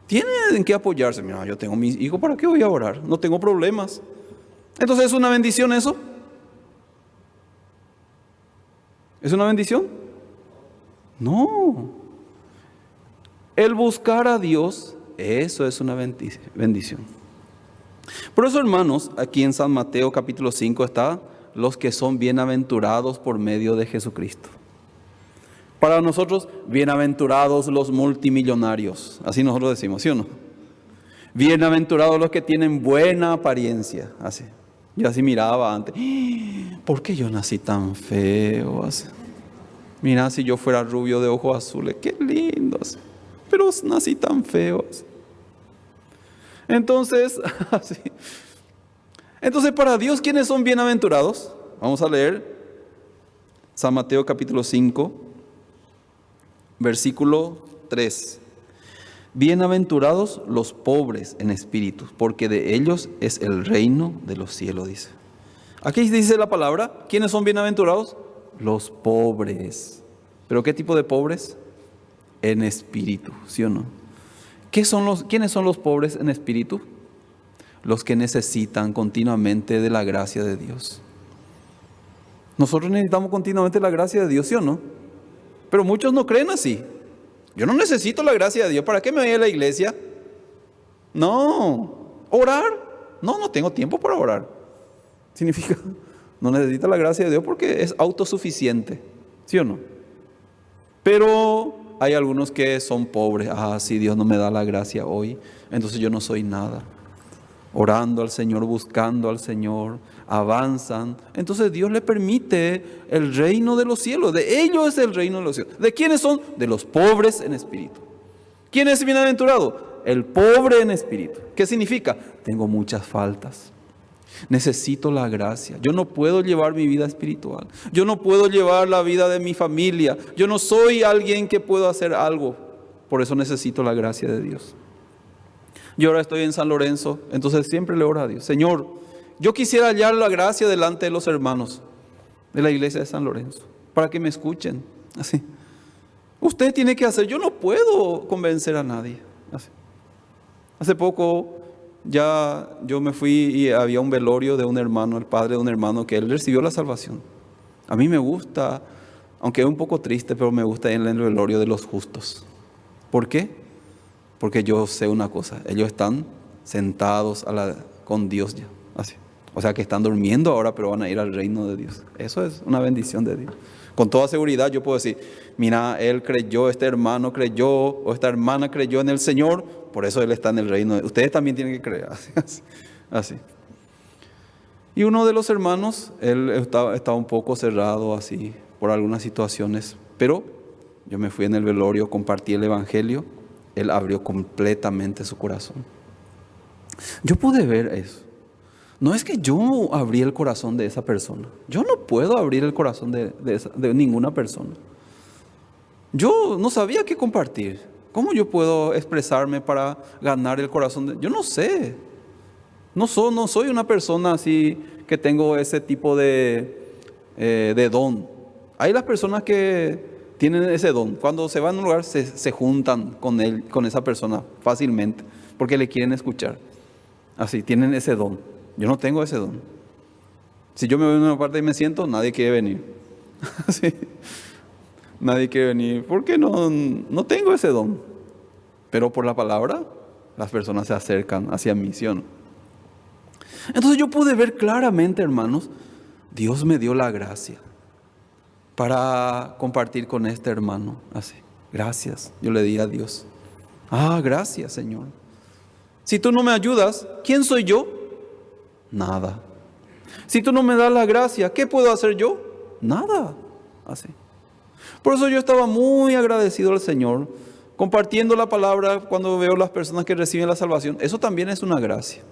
Tiene en qué apoyarse. Mira, yo tengo mis hijos, ¿para qué voy a orar? No tengo problemas. Entonces, ¿es una bendición eso? ¿Es una bendición? No. El buscar a Dios, eso es una bendición. Por eso, hermanos, aquí en San Mateo capítulo 5 está los que son bienaventurados por medio de Jesucristo. Para nosotros, bienaventurados los multimillonarios. Así nosotros decimos, ¿sí o no? Bienaventurados los que tienen buena apariencia. Así. Yo así miraba antes, ¿por qué yo nací tan feo? Así. Mira, si yo fuera rubio de ojos azules, qué lindo. Así. Pero nací tan feo. Así. Entonces, así. Entonces, para Dios, ¿quiénes son bienaventurados? Vamos a leer San Mateo capítulo 5, versículo 3. Bienaventurados los pobres en espíritu, porque de ellos es el reino de los cielos, dice. Aquí dice la palabra, ¿quiénes son bienaventurados? Los pobres. ¿Pero qué tipo de pobres? En espíritu, ¿sí o no? ¿Quiénes son los pobres en espíritu? Los que necesitan continuamente de la gracia de Dios. Nosotros necesitamos continuamente la gracia de Dios, ¿sí o no? Pero muchos no creen así. Yo no necesito la gracia de Dios. ¿Para qué me voy a la iglesia? No. ¿Orar? No tengo tiempo para orar. Significa, no necesita la gracia de Dios porque es autosuficiente. ¿Sí o no? Pero hay algunos que son pobres. Si Dios no me da la gracia hoy, entonces yo no soy nada. Orando al Señor, buscando al Señor, avanzan. Entonces Dios le permite el reino de los cielos. De ellos es el reino de los cielos. ¿De quiénes son? De los pobres en espíritu. ¿Quién es bienaventurado? El pobre en espíritu. ¿Qué significa? Tengo muchas faltas. Necesito la gracia. Yo no puedo llevar mi vida espiritual. Yo no puedo llevar la vida de mi familia. Yo no soy alguien que puedo hacer algo. Por eso necesito la gracia de Dios. Yo ahora estoy en San Lorenzo, entonces siempre le oro a Dios. Señor, yo quisiera hallar la gracia delante de los hermanos de la iglesia de San Lorenzo, para que me escuchen. Así. Usted tiene que hacer, yo no puedo convencer a nadie. Así. Hace poco ya yo me fui y había un velorio de un hermano, el padre de un hermano, que él recibió la salvación. A mí me gusta, aunque es un poco triste, pero me gusta ir en el velorio de los justos. ¿Por qué? Porque yo sé una cosa, ellos están sentados con Dios ya, así. O sea que están durmiendo ahora, pero van a ir al reino de Dios. Eso es una bendición de Dios. Con toda seguridad yo puedo decir, mira, él creyó, este hermano creyó, o esta hermana creyó en el Señor, por eso él está en el reino. Ustedes también tienen que creer, así. Y uno de los hermanos, él estaba un poco cerrado así, por algunas situaciones, pero yo me fui en el velorio, compartí el evangelio. Él abrió completamente su corazón. Yo pude ver eso. No es que yo abrí el corazón de esa persona. Yo no puedo abrir el corazón de ninguna persona. Yo no sabía qué compartir. ¿Cómo yo puedo expresarme para ganar el corazón? Yo no sé. No soy una persona así que tengo ese tipo de don. Hay las personas que tienen ese don. Cuando se van a un lugar se juntan con esa persona fácilmente porque le quieren escuchar. Así, tienen ese don. Yo no tengo ese don. Si yo me voy a una parte y me siento, nadie quiere venir. Así. Nadie quiere venir porque no tengo ese don. Pero por la palabra, las personas se acercan hacia mi misión. Entonces yo pude ver claramente, hermanos, Dios me dio la gracia para compartir con este hermano. Así, gracias, yo le di a Dios. Gracias, Señor. Si tú no me ayudas, ¿quién soy yo? Nada. Si tú no me das la gracia, ¿qué puedo hacer yo? Nada. Así. Por eso yo estaba muy agradecido al Señor, compartiendo la palabra cuando veo las personas que reciben la salvación. Eso también es una gracia.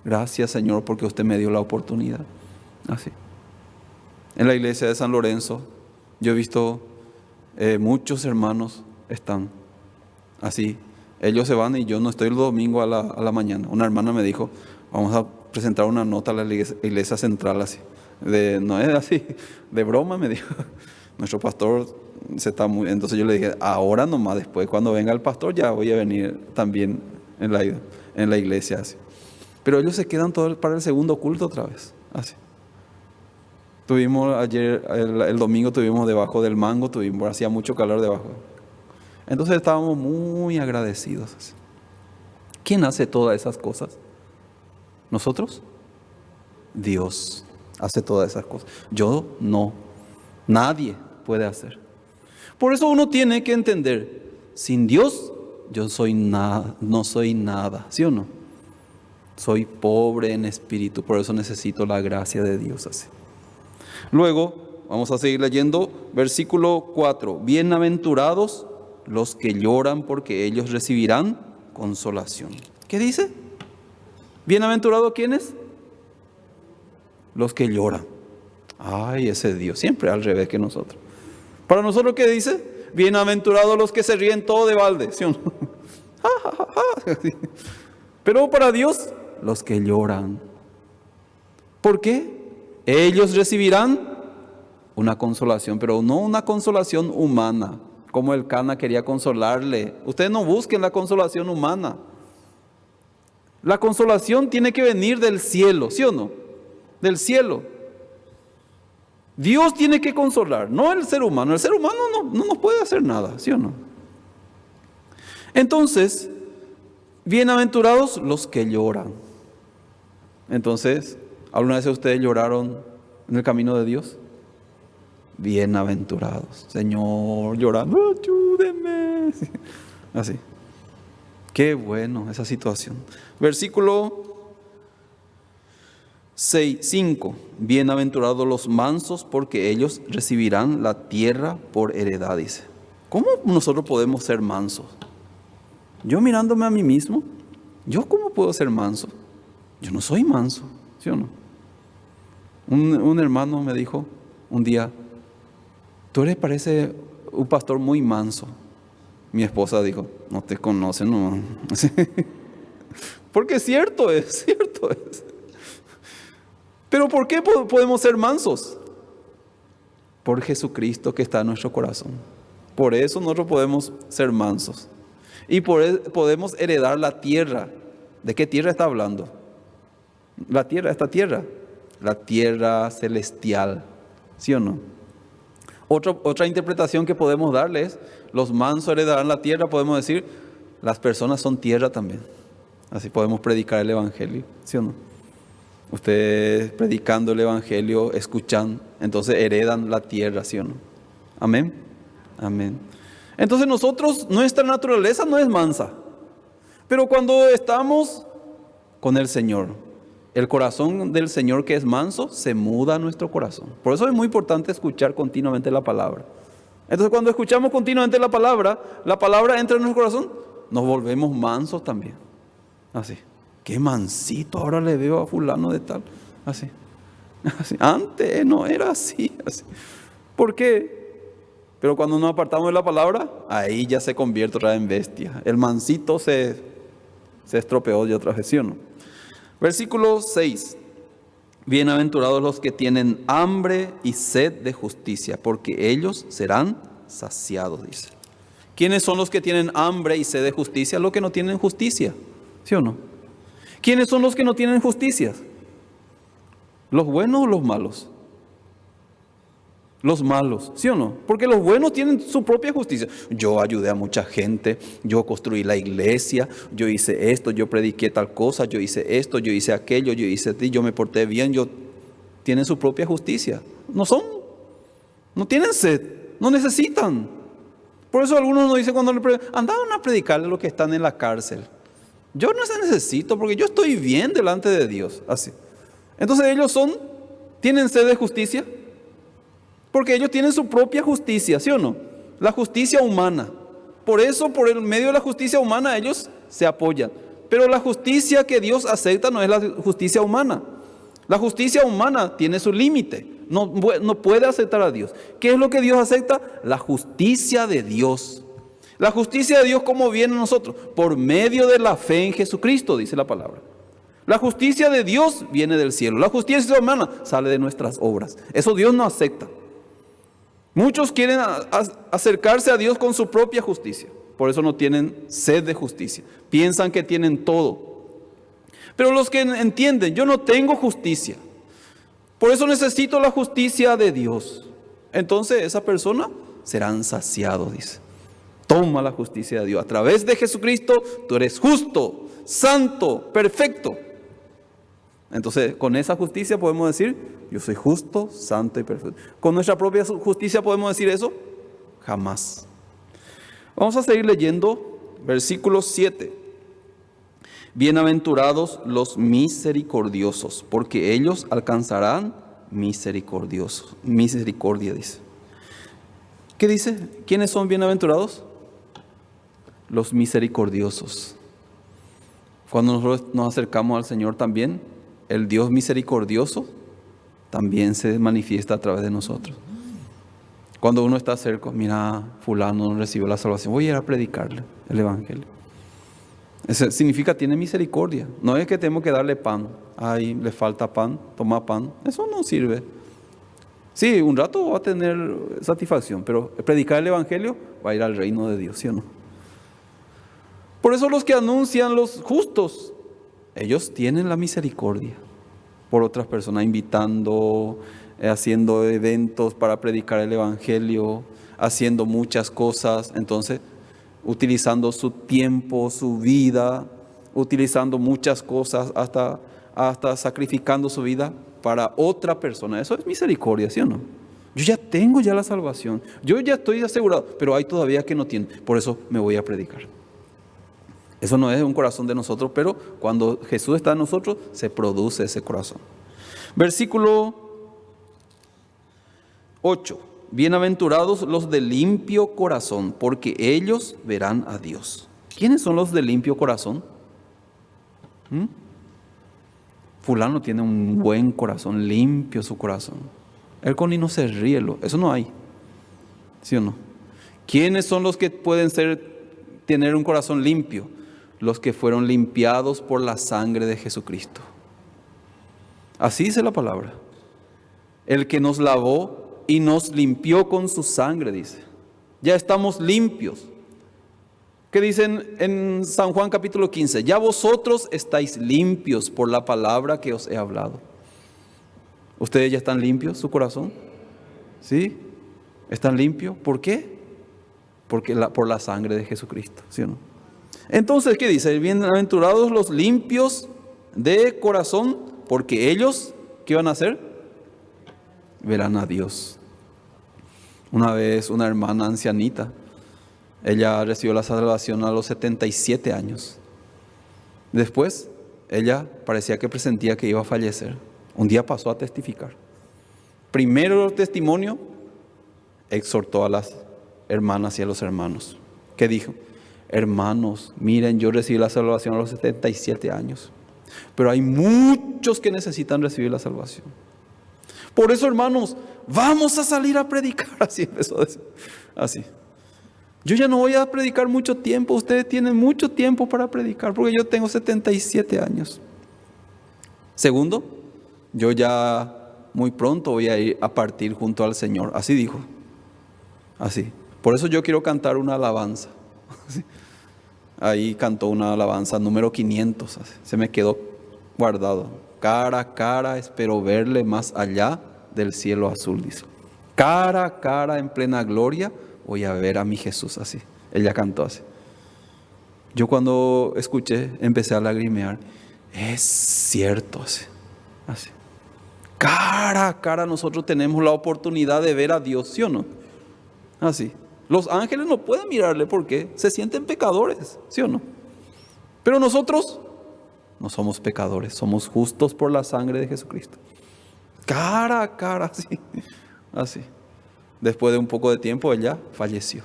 Gracias, Señor, porque usted me dio la oportunidad. Así. En la iglesia de San Lorenzo, yo he visto muchos hermanos están así. Ellos se van y yo no estoy el domingo a la mañana. Una hermana me dijo, vamos a presentar una nota a la iglesia central así. No es así, de broma me dijo. Nuestro pastor entonces yo le dije, ahora nomás, después cuando venga el pastor ya voy a venir también en la iglesia así. Pero ellos se quedan todos para el segundo culto otra vez, así. Tuvimos ayer, el domingo tuvimos debajo del mango, hacía mucho calor debajo. Entonces estábamos muy agradecidos. Así. ¿Quién hace todas esas cosas? ¿Nosotros? Dios hace todas esas cosas. Yo no. Nadie puede hacer. Por eso uno tiene que entender, sin Dios yo soy nada, no soy nada, ¿sí o no? Soy pobre en espíritu, por eso necesito la gracia de Dios así. Luego, vamos a seguir leyendo, versículo 4. Bienaventurados los que lloran, porque ellos recibirán consolación. ¿Qué dice? ¿Bienaventurados quiénes? Los que lloran. Ay, ese Dios, siempre al revés que nosotros. Para nosotros, ¿qué dice? Bienaventurados los que se ríen todo de balde, ¿sí o no? Pero para Dios, los que lloran. ¿Por qué? Ellos recibirán una consolación, pero no una consolación humana, como el Cana quería consolarle. Ustedes no busquen la consolación humana. La consolación tiene que venir del cielo, ¿sí o no? Del cielo. Dios tiene que consolar, no el ser humano. El ser humano no nos puede hacer nada, ¿sí o no? Entonces, bienaventurados los que lloran. Entonces, ¿alguna vez ustedes lloraron en el camino de Dios? Bienaventurados. Señor, llorando, ayúdenme. Así. Qué bueno esa situación. Versículo 5. Bienaventurados los mansos, porque ellos recibirán la tierra por heredad, dice. ¿Cómo nosotros podemos ser mansos? Yo mirándome a mí mismo, ¿yo cómo puedo ser manso? Yo no soy manso, ¿sí o no? Un hermano me dijo un día, tú parece un pastor muy manso. Mi esposa dijo, no te conoce, no. Porque es cierto es. Pero ¿por qué podemos ser mansos? Por Jesucristo que está en nuestro corazón. Por eso nosotros podemos ser mansos. Y podemos heredar la tierra. ¿De qué tierra está hablando? Esta tierra. La tierra celestial. ¿Sí o no? Otra interpretación que podemos darle es, los mansos heredarán la tierra. Podemos decir, las personas son tierra también. Así podemos predicar el evangelio. ¿Sí o no? Ustedes predicando el evangelio, escuchan, entonces heredan la tierra, ¿sí o no? Amén. Amén. Entonces nuestra naturaleza no es mansa. Pero cuando estamos con el Señor, el corazón del Señor que es manso, se muda a nuestro corazón. Por eso es muy importante escuchar continuamente la palabra. Entonces cuando escuchamos continuamente la palabra entra en nuestro corazón, nos volvemos mansos también. Así. Qué mansito, ahora le veo a fulano de tal. Así. Antes no era así. ¿Por qué? Pero cuando nos apartamos de la palabra, ahí ya se convierte otra vez en bestia. El mansito se estropeó de otra vez, ¿sí o no? Versículo 6. Bienaventurados los que tienen hambre y sed de justicia, porque ellos serán saciados, dice. ¿Quiénes son los que tienen hambre y sed de justicia? Los que no tienen justicia, ¿sí o no? ¿Quiénes son los que no tienen justicia? ¿Los buenos o los malos? Los malos, ¿sí o no? Porque los buenos tienen su propia justicia. Yo ayudé a mucha gente, yo construí la iglesia, yo hice esto, yo prediqué tal cosa, yo hice esto, yo hice aquello, yo me porté bien, tienen su propia justicia. No tienen sed, no necesitan. Por eso algunos nos dicen cuando andaban a predicarle a los que están en la cárcel. Yo no necesito porque yo estoy bien delante de Dios, así. Entonces ellos tienen sed de justicia. Porque ellos tienen su propia justicia, ¿sí o no? La justicia humana. Por eso, por el medio de la justicia humana, ellos se apoyan. Pero la justicia que Dios acepta no es la justicia humana. La justicia humana tiene su límite. No puede aceptar a Dios. ¿Qué es lo que Dios acepta? La justicia de Dios. La justicia de Dios, ¿cómo viene a nosotros? Por medio de la fe en Jesucristo, dice la palabra. La justicia de Dios viene del cielo. La justicia humana sale de nuestras obras. Eso Dios no acepta. Muchos quieren acercarse a Dios con su propia justicia. Por eso no tienen sed de justicia. Piensan que tienen todo. Pero los que entienden, yo no tengo justicia. Por eso necesito la justicia de Dios. Entonces esa persona serán saciados, dice. Toma la justicia de Dios. A través de Jesucristo tú eres justo, santo, perfecto. Entonces con esa justicia podemos decir, yo soy justo, santo y perfecto. ¿Con nuestra propia justicia podemos decir eso? Jamás. Vamos a seguir leyendo versículo 7. Bienaventurados los misericordiosos, porque ellos alcanzarán misericordia, dice. ¿Qué dice? ¿Quiénes son bienaventurados? Los misericordiosos. Cuando nosotros nos acercamos al Señor también, el Dios misericordioso también se manifiesta a través de nosotros. Cuando uno está cerca, mira, fulano no recibió la salvación, voy a ir a predicarle el Evangelio. Eso significa tiene misericordia. No es que tenemos que darle pan. Ay, le falta pan, toma pan. Eso no sirve. Sí, un rato va a tener satisfacción, pero predicar el Evangelio va a ir al reino de Dios, ¿sí o no? Por eso los que anuncian los justos, ellos tienen la misericordia por otras personas, invitando, haciendo eventos para predicar el Evangelio, haciendo muchas cosas. Entonces, utilizando su tiempo, su vida, utilizando muchas cosas, hasta sacrificando su vida para otra persona. Eso es misericordia, ¿sí o no? Yo ya tengo la salvación, yo ya estoy asegurado, pero hay todavía que no tienen. Por eso me voy a predicar. Eso no es un corazón de nosotros, pero cuando Jesús está en nosotros, se produce ese corazón. Versículo 8. Bienaventurados los de limpio corazón, porque ellos verán a Dios. ¿Quiénes son los de limpio corazón? Fulano tiene un buen corazón, limpio su corazón. Él con no se ríe, eso no hay. ¿Sí o no? ¿Quiénes son los que pueden tener un corazón limpio? Los que fueron limpiados por la sangre de Jesucristo. Así dice la palabra. El que nos lavó y nos limpió con su sangre, dice. Ya estamos limpios. ¿Qué dicen en San Juan capítulo 15? Ya vosotros estáis limpios por la palabra que os he hablado. ¿Ustedes ya están limpios, su corazón? ¿Sí? ¿Están limpios? ¿Por qué? Por la sangre de Jesucristo, ¿sí o no? Entonces, ¿qué dice? Bienaventurados los limpios de corazón, porque ellos, ¿qué van a hacer? Verán a Dios. Una vez una hermana ancianita, ella recibió la salvación a los 77 años. Después, ella parecía que presentía que iba a fallecer. Un día pasó a testificar. Primero el testimonio, exhortó a las hermanas y a los hermanos. ¿Qué dijo? Hermanos, miren, yo recibí la salvación a los 77 años, pero hay muchos que necesitan recibir la salvación. Por eso, hermanos, vamos a salir a predicar. Así empezó a decir. Así. Yo ya no voy a predicar mucho tiempo. Ustedes tienen mucho tiempo para predicar, porque yo tengo 77 años. Segundo, yo ya muy pronto voy a ir a partir junto al Señor. Así dijo. Así. Por eso yo quiero cantar una alabanza. Así. Ahí cantó una alabanza número 500. Así. Se me quedó guardado. Cara a cara espero verle más allá del cielo azul, dice. Cara a cara en plena gloria voy a ver a mi Jesús, así. Ella cantó así. Yo cuando escuché empecé a lagrimear. Es cierto, así. Así. Cara a cara nosotros tenemos la oportunidad de ver a Dios, ¿sí o no? Así. Los ángeles no pueden mirarle porque se sienten pecadores, ¿sí o no? Pero nosotros no somos pecadores, somos justos por la sangre de Jesucristo. Cara a cara, así. Así. Después de un poco de tiempo, ella falleció.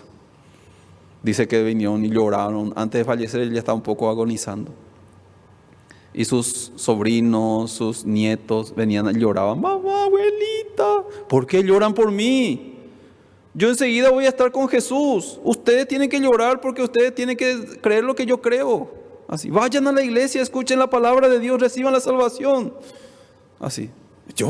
Dice que vinieron y lloraron. Antes de fallecer, ella estaba un poco agonizando. Y sus sobrinos, sus nietos venían y lloraban. Mamá, abuelita, ¿por qué lloran por mí? Yo enseguida voy a estar con Jesús. Ustedes tienen que llorar porque ustedes tienen que creer lo que yo creo. Así, vayan a la iglesia, escuchen la palabra de Dios, reciban la salvación. Así.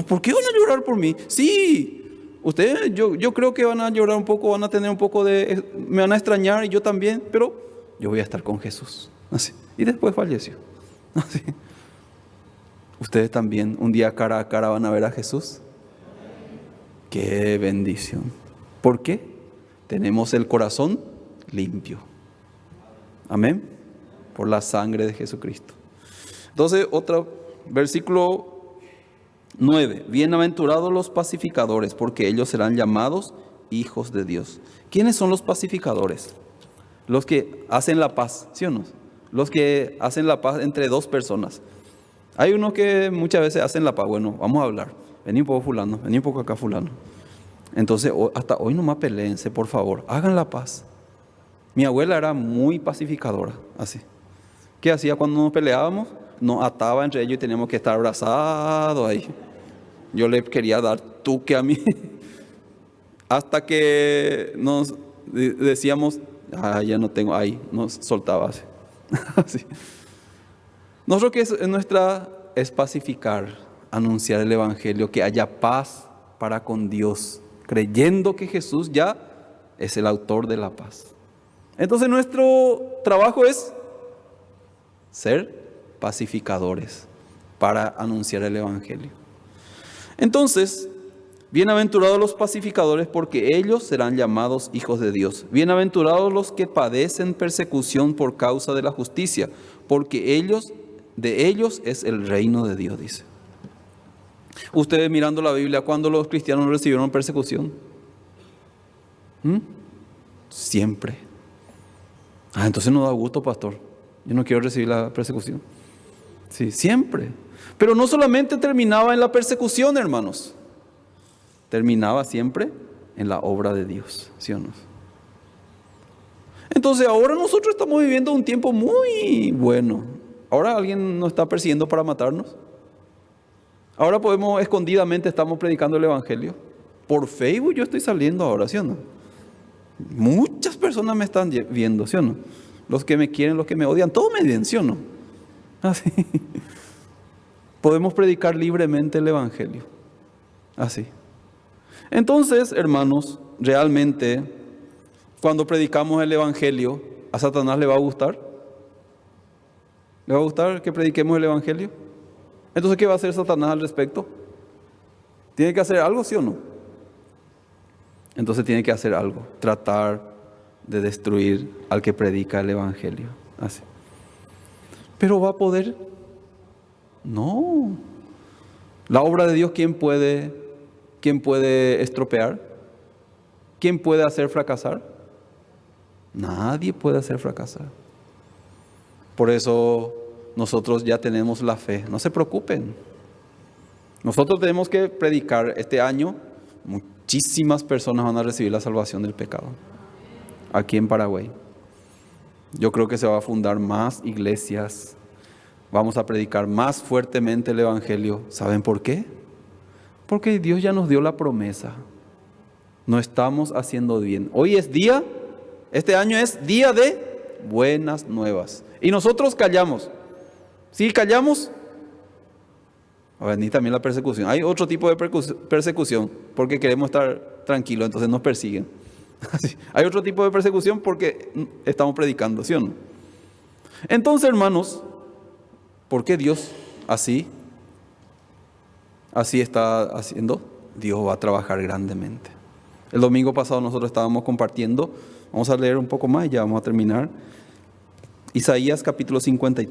¿Por qué van a llorar por mí? Sí, ustedes, yo creo que van a llorar un poco, van a tener un poco me van a extrañar y yo también, pero yo voy a estar con Jesús. Así. Y después falleció. Así. Ustedes también un día cara a cara van a ver a Jesús. Qué bendición. ¿Por qué? Tenemos el corazón limpio. Amén. Por la sangre de Jesucristo. Entonces, otro versículo 9. Bienaventurados los pacificadores, porque ellos serán llamados hijos de Dios. ¿Quiénes son los pacificadores? Los que hacen la paz, ¿sí o no? los que hacen la paz entre dos personas. Hay unos que muchas veces hacen la paz. Bueno, vamos a hablar. Vení un poco fulano, vení un poco acá fulano. Entonces, hasta hoy nomás peleense, por favor, hagan la paz. Mi abuela era muy pacificadora, así. ¿Qué hacía cuando nos peleábamos? Nos ataba entre ellos y teníamos que estar abrazados ahí. Yo le quería dar tuque a mí. Hasta que nos decíamos, ya no tengo, ahí nos soltaba así. Así. Nosotros que es pacificar, anunciar el Evangelio, que haya paz para con Dios, creyendo que Jesús ya es el autor de la paz. Entonces nuestro trabajo es ser pacificadores para anunciar el Evangelio. Entonces, bienaventurados los pacificadores, porque ellos serán llamados hijos de Dios. Bienaventurados los que padecen persecución por causa de la justicia, porque de ellos es el reino de Dios, dice. Ustedes mirando la Biblia, ¿cuándo los cristianos recibieron persecución? Siempre. Entonces no da gusto, pastor. Yo no quiero recibir la persecución. Sí, siempre. Pero no solamente terminaba en la persecución, hermanos. Terminaba siempre en la obra de Dios, ¿sí o no? Entonces ahora nosotros estamos viviendo un tiempo muy bueno. Ahora alguien nos está persiguiendo para matarnos. Ahora escondidamente estamos predicando el Evangelio. Por Facebook yo estoy saliendo ahora, ¿sí o no? Muchas personas me están viendo, ¿sí o no? Los que me quieren, los que me odian, todos me ven, ¿sí o no? Así. Podemos predicar libremente el Evangelio. Así. Entonces, hermanos, realmente, cuando predicamos el Evangelio, ¿a Satanás le va a gustar? ¿Le va a gustar que prediquemos el Evangelio? Entonces, ¿qué va a hacer Satanás al respecto? ¿Tiene que hacer algo, sí o no? Entonces tiene que hacer algo, tratar de destruir al que predica el Evangelio. Así. ¿Pero va a poder? No. La obra de Dios, ¿quién puede estropear? ¿Quién puede hacer fracasar? Nadie puede hacer fracasar. Por eso nosotros ya tenemos la fe. No se preocupen. Nosotros tenemos que predicar este año. Muchísimas personas van a recibir la salvación del pecado. Aquí en Paraguay. Yo creo que se va a fundar más iglesias. Vamos a predicar más fuertemente el Evangelio. ¿Saben por qué? Porque Dios ya nos dio la promesa. No estamos haciendo bien. Hoy es día, este año es día de buenas nuevas. Y nosotros callamos. Si callamos, va a venir también la persecución. Hay otro tipo de persecución porque queremos estar tranquilos, entonces nos persiguen. Hay otro tipo de persecución porque estamos predicando, ¿sí o no? Entonces, hermanos, ¿por qué Dios así está haciendo? Dios va a trabajar grandemente. El domingo pasado nosotros estábamos compartiendo, vamos a leer un poco más y ya vamos a terminar. Isaías capítulo 54.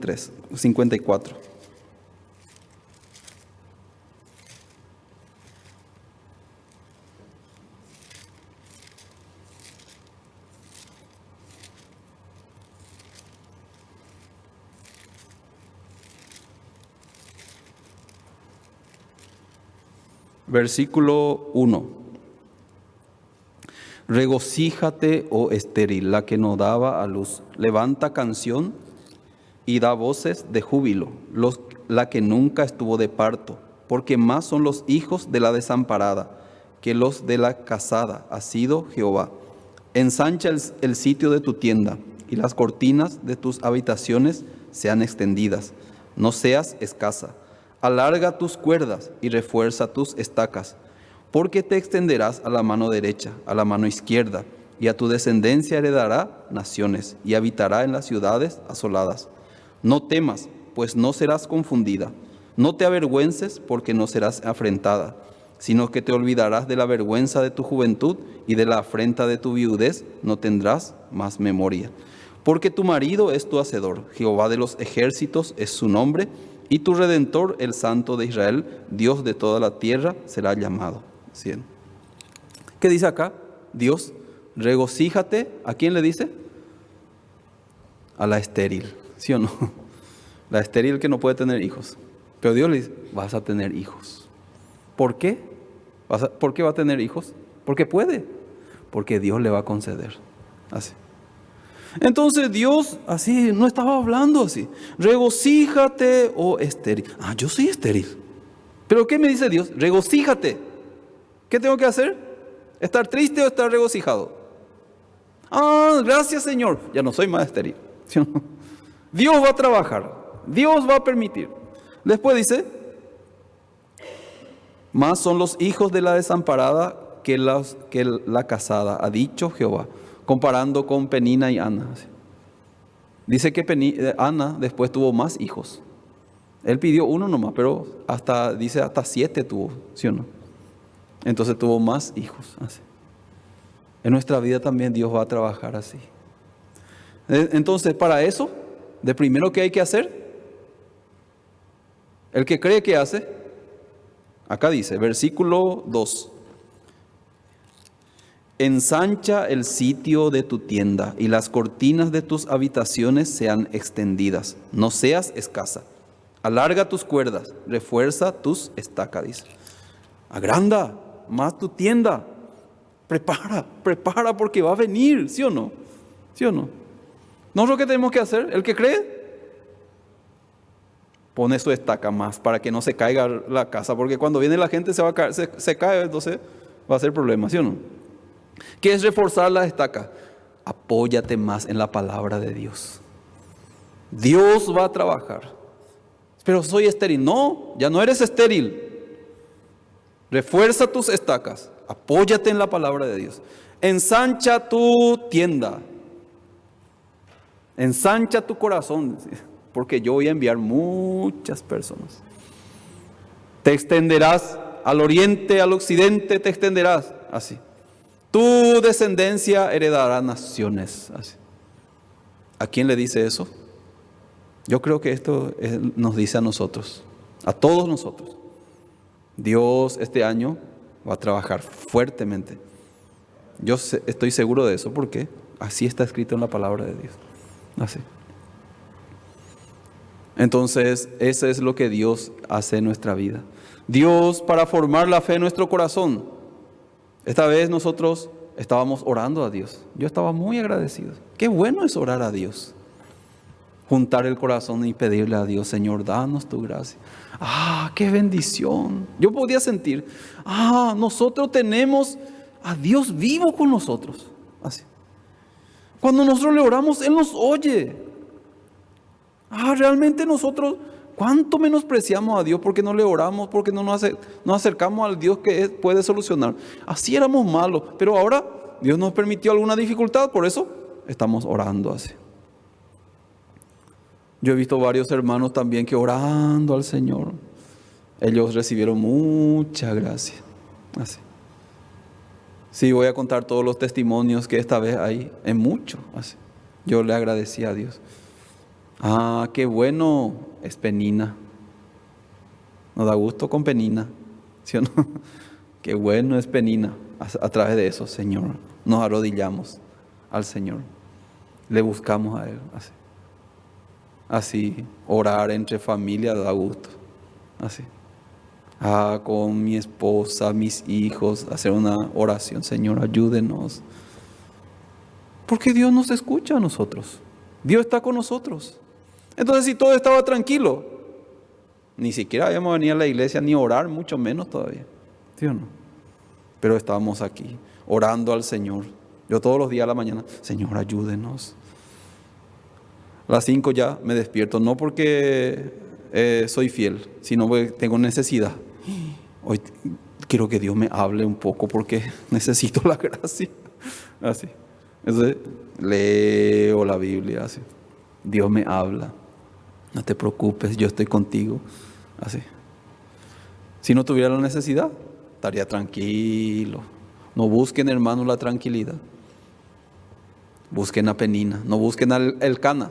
Versículo 1. Regocíjate, oh estéril, la que no daba a luz. Levanta canción y da voces de júbilo, la que nunca estuvo de parto, porque más son los hijos de la desamparada que los de la casada, ha sido Jehová. Ensancha el sitio de tu tienda, y las cortinas de tus habitaciones sean extendidas. No seas escasa. Alarga tus cuerdas y refuerza tus estacas, porque te extenderás a la mano derecha, a la mano izquierda, y a tu descendencia heredará naciones, y habitará en las ciudades asoladas. No temas, pues no serás confundida. No te avergüences, porque no serás afrentada, sino que te olvidarás de la vergüenza de tu juventud, y de la afrenta de tu viudez no tendrás más memoria. Porque tu marido es tu hacedor, Jehová de los ejércitos es su nombre, y tu Redentor, el Santo de Israel, Dios de toda la tierra, será llamado. ¿Sí? ¿Qué dice acá? Dios, regocíjate. ¿A quién le dice? A la estéril. ¿sí o no? La estéril que no puede tener hijos. Pero Dios le dice, vas a tener hijos. ¿Por qué? ¿Por qué va a tener hijos? Porque puede. Porque Dios le va a conceder. Así. Entonces Dios así no estaba hablando así. Regocíjate, oh estéril. Yo soy estéril. ¿Pero qué me dice Dios? Regocíjate. ¿Qué tengo que hacer? ¿Estar triste o estar regocijado? Gracias Señor. Ya no soy más estéril. ¿Sí o no? Dios va a trabajar. Dios va a permitir. Después dice, más son los hijos de la desamparada que la casada, ha dicho Jehová, comparando con Penina y Ana. Dice que Ana después tuvo más hijos. Él pidió uno nomás, pero hasta 7 tuvo, ¿sí o no? Entonces tuvo más hijos. Así. En nuestra vida también Dios va a trabajar así. Entonces, para eso, de primero que hay que hacer, el que cree que hace, acá dice, versículo 2. Ensancha el sitio de tu tienda y las cortinas de tus habitaciones sean extendidas. No seas escasa. Alarga tus cuerdas, refuerza tus estacas, dice. Agranda más tu tienda. Prepara porque va a venir, ¿sí o no? ¿Sí o no? ¿No es lo que tenemos que hacer? El que cree, pone su estaca más para que no se caiga la casa, porque cuando viene la gente se va a caer, se cae, entonces va a ser problema, ¿sí o no? ¿Qué es reforzar la estaca? Apóyate más en la palabra de Dios. Dios va a trabajar. Pero soy estéril. No, ya no eres estéril. Refuerza tus estacas. Apóyate en la palabra de Dios. Ensancha tu tienda. Ensancha tu corazón. Porque yo voy a enviar muchas personas. Te extenderás al oriente, al occidente, te extenderás. Así. Tu descendencia heredará naciones. Así. ¿A quién le dice eso? Yo creo que esto nos dice a nosotros, a todos nosotros. Dios este año va a trabajar fuertemente. Yo estoy seguro de eso porque así está escrito en la palabra de Dios. Así. Entonces, eso es lo que Dios hace en nuestra vida. Dios, para formar la fe en nuestro corazón. Esta vez nosotros estábamos orando a Dios. Yo estaba muy agradecido. Qué bueno es orar a Dios. Juntar el corazón y pedirle a Dios, Señor, danos tu gracia. ¡Qué bendición! Yo podía sentir, nosotros tenemos a Dios vivo con nosotros. Así. Cuando nosotros le oramos, Él nos oye. Realmente nosotros, ¿cuánto menospreciamos a Dios porque no le oramos, porque no nos acercamos al Dios que puede solucionar? Así éramos malos, pero ahora Dios nos permitió alguna dificultad, por eso estamos orando así. Yo he visto varios hermanos también que orando al Señor, ellos recibieron mucha gracia. Así. Sí, voy a contar todos los testimonios que esta vez hay, en mucho. Así. Yo le agradecí a Dios. Qué bueno es Penina. Nos da gusto con Penina, ¿sí o no? Qué bueno es Penina. A través de eso, Señor, nos arrodillamos al Señor. Le buscamos a Él. Así, orar entre familia da gusto. Así. Con mi esposa, mis hijos, hacer una oración. Señor, ayúdenos. Porque Dios nos escucha a nosotros. Dios está con nosotros. Entonces, si todo estaba tranquilo, ni siquiera habíamos venido a la iglesia ni orar, mucho menos todavía. ¿Sí o no? Pero estábamos aquí, orando al Señor. Yo todos los días a la mañana, Señor, ayúdenos. A las 5 ya me despierto, no porque soy fiel, sino porque tengo necesidad. Hoy quiero que Dios me hable un poco porque necesito la gracia. Así. Entonces leo la Biblia así. Dios me habla. No te preocupes, yo estoy contigo. Así. Si no tuviera la necesidad, estaría tranquilo. No busquen, hermanos, la tranquilidad. Busquen a Penina. No busquen al Elcana.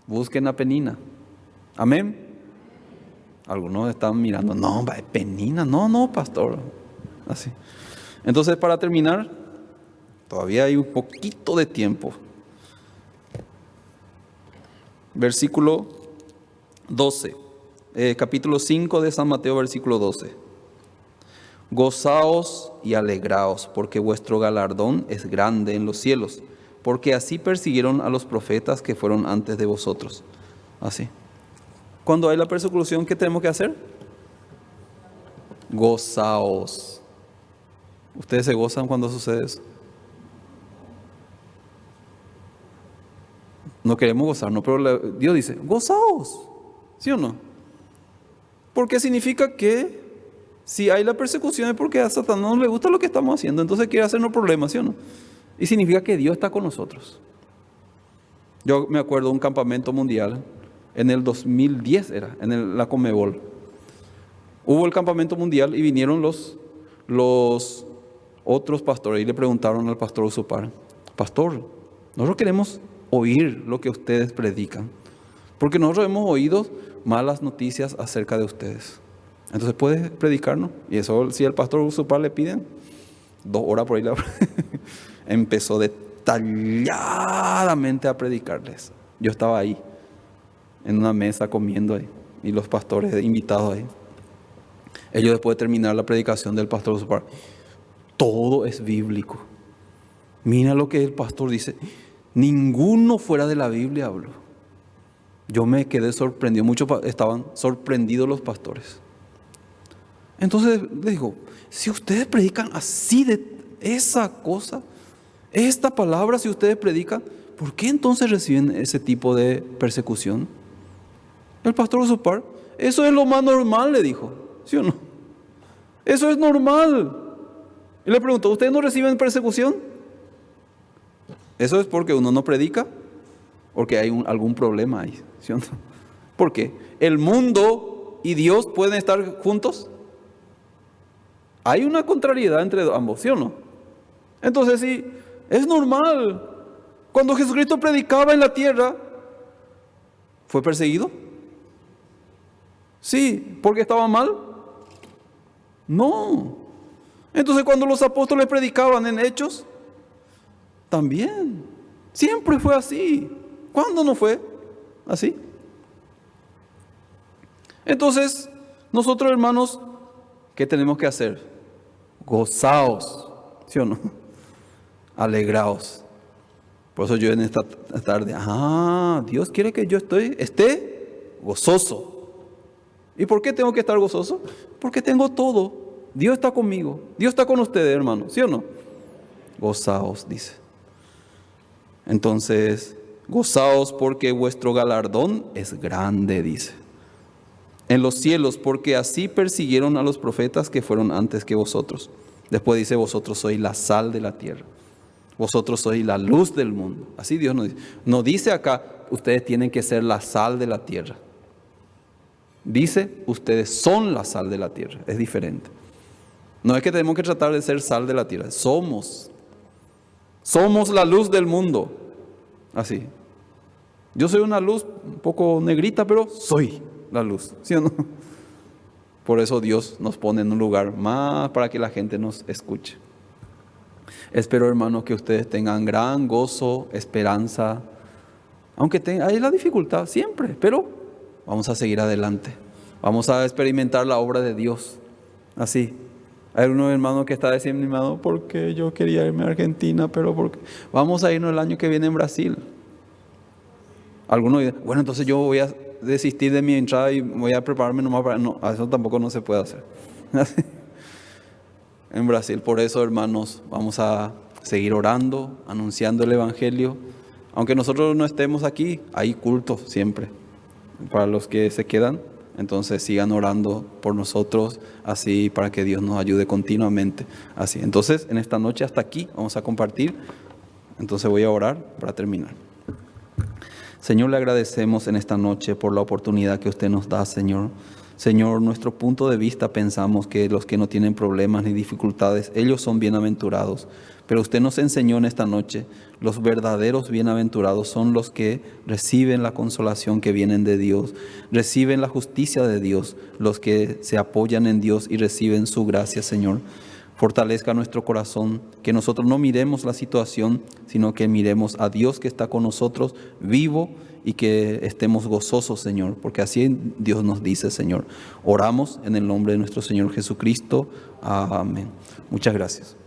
Busquen a Penina. Amén. Algunos están mirando, no, Penina, no, pastor. Así. Entonces, para terminar, todavía hay un poquito de tiempo. versículo 12. Capítulo 5 de San Mateo, versículo 12. Gozaos y alegraos, porque vuestro galardón es grande en los cielos, porque así persiguieron a los profetas que fueron antes de vosotros. Así. Cuando hay la persecución, ¿qué tenemos que hacer? Gozaos. ¿Ustedes se gozan cuando sucede eso? No queremos gozarnos, pero Dios dice, gozaos. ¿Sí o no? Porque significa que si hay la persecución es porque a Satanás no le gusta lo que estamos haciendo, entonces quiere hacernos problemas, ¿sí o no? Y significa que Dios está con nosotros. Yo me acuerdo de un campamento mundial, en el 2010 era, en la Conmebol. Hubo el campamento mundial y vinieron los otros pastores y le preguntaron al pastor Usupar, pastor, nosotros queremos oír lo que ustedes predican, porque nosotros hemos oído malas noticias acerca de ustedes. Entonces, ¿puedes predicarnos? Y eso, si el pastor Usupar le piden 2 horas por ahí, empezó detalladamente a predicarles. Yo estaba ahí, en una mesa comiendo ahí, y los pastores invitados ahí. Ellos, después de terminar la predicación del pastor Usupar, todo es bíblico. Mira lo que el pastor dice. Ninguno fuera de la Biblia habló. Yo me quedé sorprendido. Muchos estaban sorprendidos los pastores. Entonces les digo, si ustedes predican así de esa cosa, esta palabra, si ustedes predican, ¿por qué entonces reciben ese tipo de persecución? El pastor Usupar, eso es lo más normal, le dijo. ¿Sí o no? Eso es normal. Y le preguntó, ¿ustedes no reciben persecución? Eso es porque uno no predica, porque hay algún problema ahí. ¿Sí o no? ¿Por qué? ¿El mundo y Dios pueden estar juntos? Hay una contrariedad entre ambos, ¿sí o no? Entonces sí, es normal. Cuando Jesucristo predicaba en la tierra, ¿fue perseguido? Sí, ¿porque estaba mal? No. Entonces cuando los apóstoles predicaban en Hechos, también. Siempre fue así. ¿Cuándo no fue así? Entonces, nosotros, hermanos, ¿qué tenemos que hacer? Gozaos, ¿sí o no? Alegraos. Por eso yo en esta tarde, Dios quiere que yo esté gozoso. ¿Y por qué tengo que estar gozoso? Porque tengo todo. Dios está conmigo. Dios está con ustedes, hermanos, ¿sí o no? Gozaos, dice. Entonces, gozaos porque vuestro galardón es grande, dice. En los cielos, porque así persiguieron a los profetas que fueron antes que vosotros. Después dice, vosotros sois la sal de la tierra. Vosotros sois la luz del mundo. Así Dios nos dice. No dice acá, ustedes tienen que ser la sal de la tierra. Dice, ustedes son la sal de la tierra. Es diferente. No es que tenemos que tratar de ser sal de la tierra. Somos la luz del mundo. Así. Yo soy una luz un poco negrita, pero soy la luz. ¿Sí o no? Por eso Dios nos pone en un lugar más para que la gente nos escuche. Espero, hermanos, que ustedes tengan gran gozo, esperanza. Aunque hay la dificultad siempre, pero vamos a seguir adelante. Vamos a experimentar la obra de Dios. Así. Hay unos hermanos que está desanimado porque yo quería irme a Argentina, pero porque vamos a irnos el año que viene en Brasil. Algunos dicen, bueno, entonces yo voy a desistir de mi entrada y voy a prepararme nomás para... No, eso tampoco no se puede hacer. En Brasil, por eso, hermanos, vamos a seguir orando, anunciando el Evangelio. Aunque nosotros no estemos aquí, hay culto siempre. Para los que se quedan, entonces sigan orando por nosotros, así para que Dios nos ayude continuamente. Así. Entonces, en esta noche hasta aquí vamos a compartir. Entonces voy a orar para terminar. Señor, le agradecemos en esta noche por la oportunidad que usted nos da, Señor. Señor, nuestro punto de vista pensamos que los que no tienen problemas ni dificultades, ellos son bienaventurados. Pero usted nos enseñó en esta noche, los verdaderos bienaventurados son los que reciben la consolación que viene de Dios, reciben la justicia de Dios, los que se apoyan en Dios y reciben su gracia, Señor. fortalezca nuestro corazón, que nosotros no miremos la situación, sino que miremos a Dios que está con nosotros, vivo, y que estemos gozosos, Señor, porque así Dios nos dice, Señor. Oramos en el nombre de nuestro Señor Jesucristo. Amén. Muchas gracias.